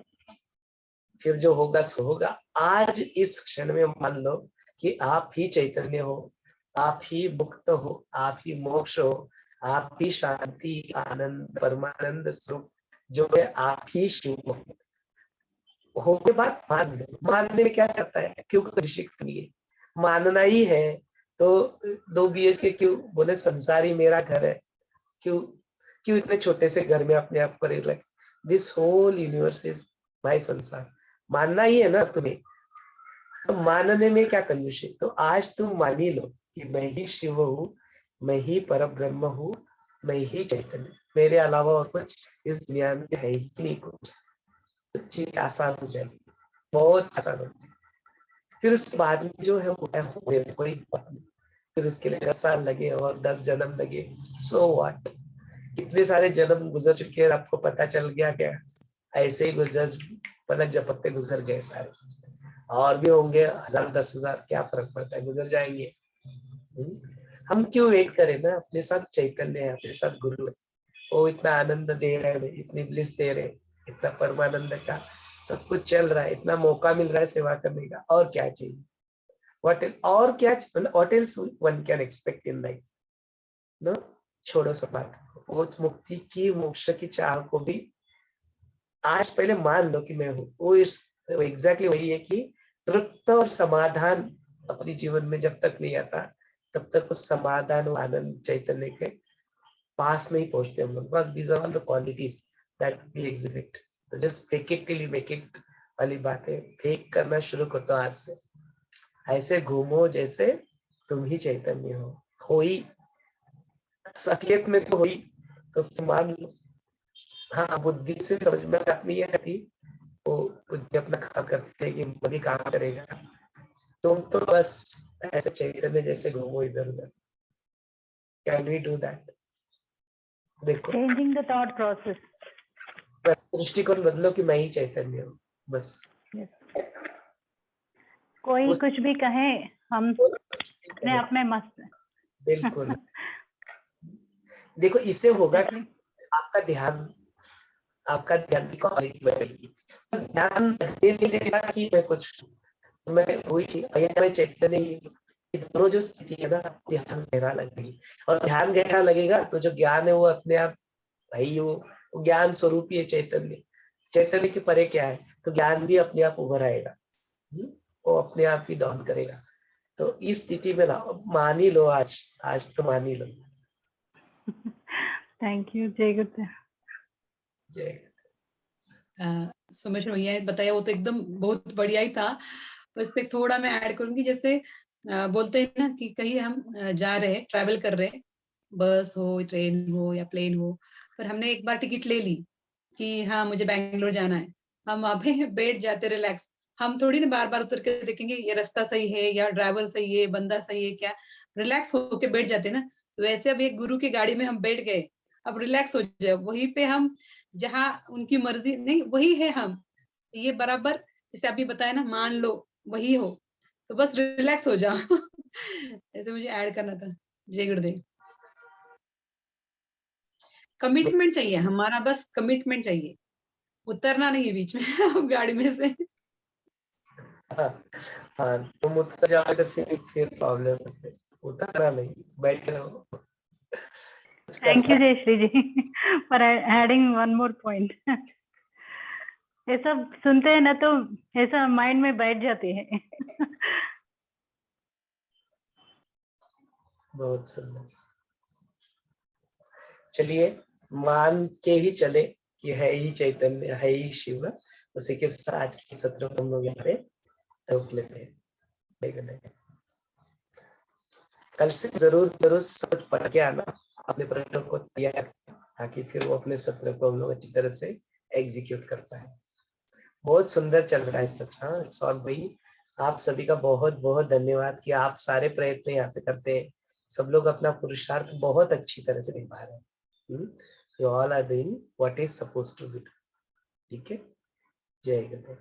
फिर जो होगा सो होगा। आज इस क्षण में मान लो कि आप ही चैतन्य हो, आप ही मुक्त हो, आप ही मोक्ष हो, आप ही शांति आनंद परमानंद स्वरूप जो मैं आप ही शिव हूँ। होने बाद मान लो, मानने में क्या करता है, क्यों ऋषि लिए मानना ही है। तो 2 BHK क्यों, बोले संसार ही मेरा घर है। क्यों क्यों इतने छोटे से घर में अपने आप को relax, this whole universe is my संसार, मानना ही है ना तुम्हें। तो मानने में क्या कंजूसी, तो आज तुम मान ही लो कि मैं ही शिव हूँ, मैं ही पर ब्रह्म हूँ, मैं ही चैतन्य, मेरे अलावा और कुछ इस दुनिया में है ही नहीं कुछ। तो चीज आसान हो जाएगी, बहुत आसान हो जाएगी। फिर उसके बाद में जो है वो होने में कोई बात नहीं, फिर उसके लिए 10 साल लगे और 10 जन्म लगे, सो व्हाट। कितने सारे जन्म गुजर चुके हैं, आपको पता चल गया क्या? ऐसे ही गुजर, पलक झपकते गुजर गए सारे, और भी होंगे 1000 10,000, क्या फर्क पड़ता है, गुजर जाएंगे। हम क्यों वेट करें ना, अपने साथ चैतन्य है, अपने साथ गुरु है, वो इतना आनंद दे रहे हैं, इतनी ब्लिस दे रहे हैं, इतना परमानंद का सब कुछ चल रहा है, इतना मौका मिल रहा है सेवा करने का, और क्या चाहिए? what else one can expect in life? No, छोड़ो सब बात, वो मुक्ति की, मोक्ष की चाह को भी आज पहले मान लो कि मैं हूँ। वो एग्जैक्टली वही है कि तृप्त और समाधान अपने जीवन में जब तक नहीं आता, तब तक उस समाधान और आनंद चैतन्य के पास नहीं पहुंचते हम लोग। बस these are all the qualities that we exhibit. तो just fake it till you make it वाली बात है, फेक करना शुरू कर दो आज से। ऐसे घूमो जैसे तुम ही चैतन्य हो ही, असलियत में तो हुई। तो फिर मान लो, हाँ बुद्धि से समझ में बात नहीं आती, वो बुद्धि अपना काम करते हैं कि बुद्धि काम करेगा, तुम तो बस ऐसे चैतन्य जैसे घूमो इधर उधर। Can we do that? देखो, चेंजिंग द थॉट प्रोसेस। बस दृष्टिकोण बदलो कि मैं ही चैतन्य हूँ, बस। कोई उस- कुछ भी कहे, हम अपने आप में मस्त हैं। बिल्कुल। देखो, इससे होगा कि आपका ध्यान की क्वालिटी बढ़ेगी। ध्यान नहीं देगा कि मैं कुछ, मैं हुई मैं चैतन्य ही हूँ। ये दोनों जो स्थिति है ना, ध्यान गहरा लगेगी, और ध्यान गहरा लगेगा तो जो ज्ञान है वो अपने आप भाई, वो ज्ञान स्वरूप ही है चैतन्य। चैतन्य के परे क्या है, तो ज्ञान भी अपने आप उभर आएगा, वो अपने आप ही डाउन करेगा। तो इस स्थिति में ना मान ही लो, आज तो मान ही लो। थैंक यू, जय गुरुदेव। जय। सुमेश भैया ने बताया वो तो एकदम बहुत बढ़िया ही था। तो इस पे थोड़ा मैं ऐड करूंगी, जैसे बोलते हैं ना कि कहीं हम जा रहे हैं, ट्रैवल कर रहे हैं, बस हो, ट्रेन हो या प्लेन हो, पर हमने एक बार टिकट ले ली कि हाँ मुझे बैंगलोर जाना है, हम वहां पे बैठ जाते रिलैक्स। हम थोड़ी ना बार बार उतर के देखेंगे ये रास्ता सही है या ड्राइवर सही है, बंदा सही है क्या, रिलैक्स होके बैठ जाते ना। तो वैसे अब एक गुरु की गाड़ी में हम बैठ गए, अब रिलैक्स हो जाए, वहीं पे हम जहाँ उनकी मर्जी नहीं वही है हम, ये बराबर जैसे अभी बताया ना, मान लो वही हो, तो बस रिलैक्स हो जाओ। ऐसे मुझे ऐड करना था। जय गुरुदेव। कमिटमेंट चाहिए हमारा, बस कमिटमेंट चाहिए, उतरना नहीं है बीच में गाड़ी में से। हाँ, तुम उतर जाओ तो फिर प्रॉब्लम है, उतरना नहीं, बैठे रहो। Thank you Jayshree ji for adding one more point. ये सब सुनते हैं ना तो ऐसा माइंड में बैठ जाते हैं। बहुत सुंदर। चलिए, मान के ही चले कि है ही चैतन्य, है ही शिव। उसी के साथ आज के सत्र को हम लोग यहाँ पे रोक लेते हैं। कल से जरूर सब पढ़ के आना, अपने प्रश्नों को तैयार, ताकि फिर वो अपने सत्र को हम लोग अच्छी तरह से एग्जीक्यूट कर पाए। बहुत सुंदर चल रहा है सत्र। हाँ, सौरभ भाई, आप सभी का बहुत बहुत धन्यवाद कि आप सारे प्रयत्न यहाँ पे करते हैं। सब लोग अपना पुरुषार्थ बहुत अच्छी तरह से निभा रहे हैं। You all are doing what is supposed to be. ठीक है, जय गुरुदेव।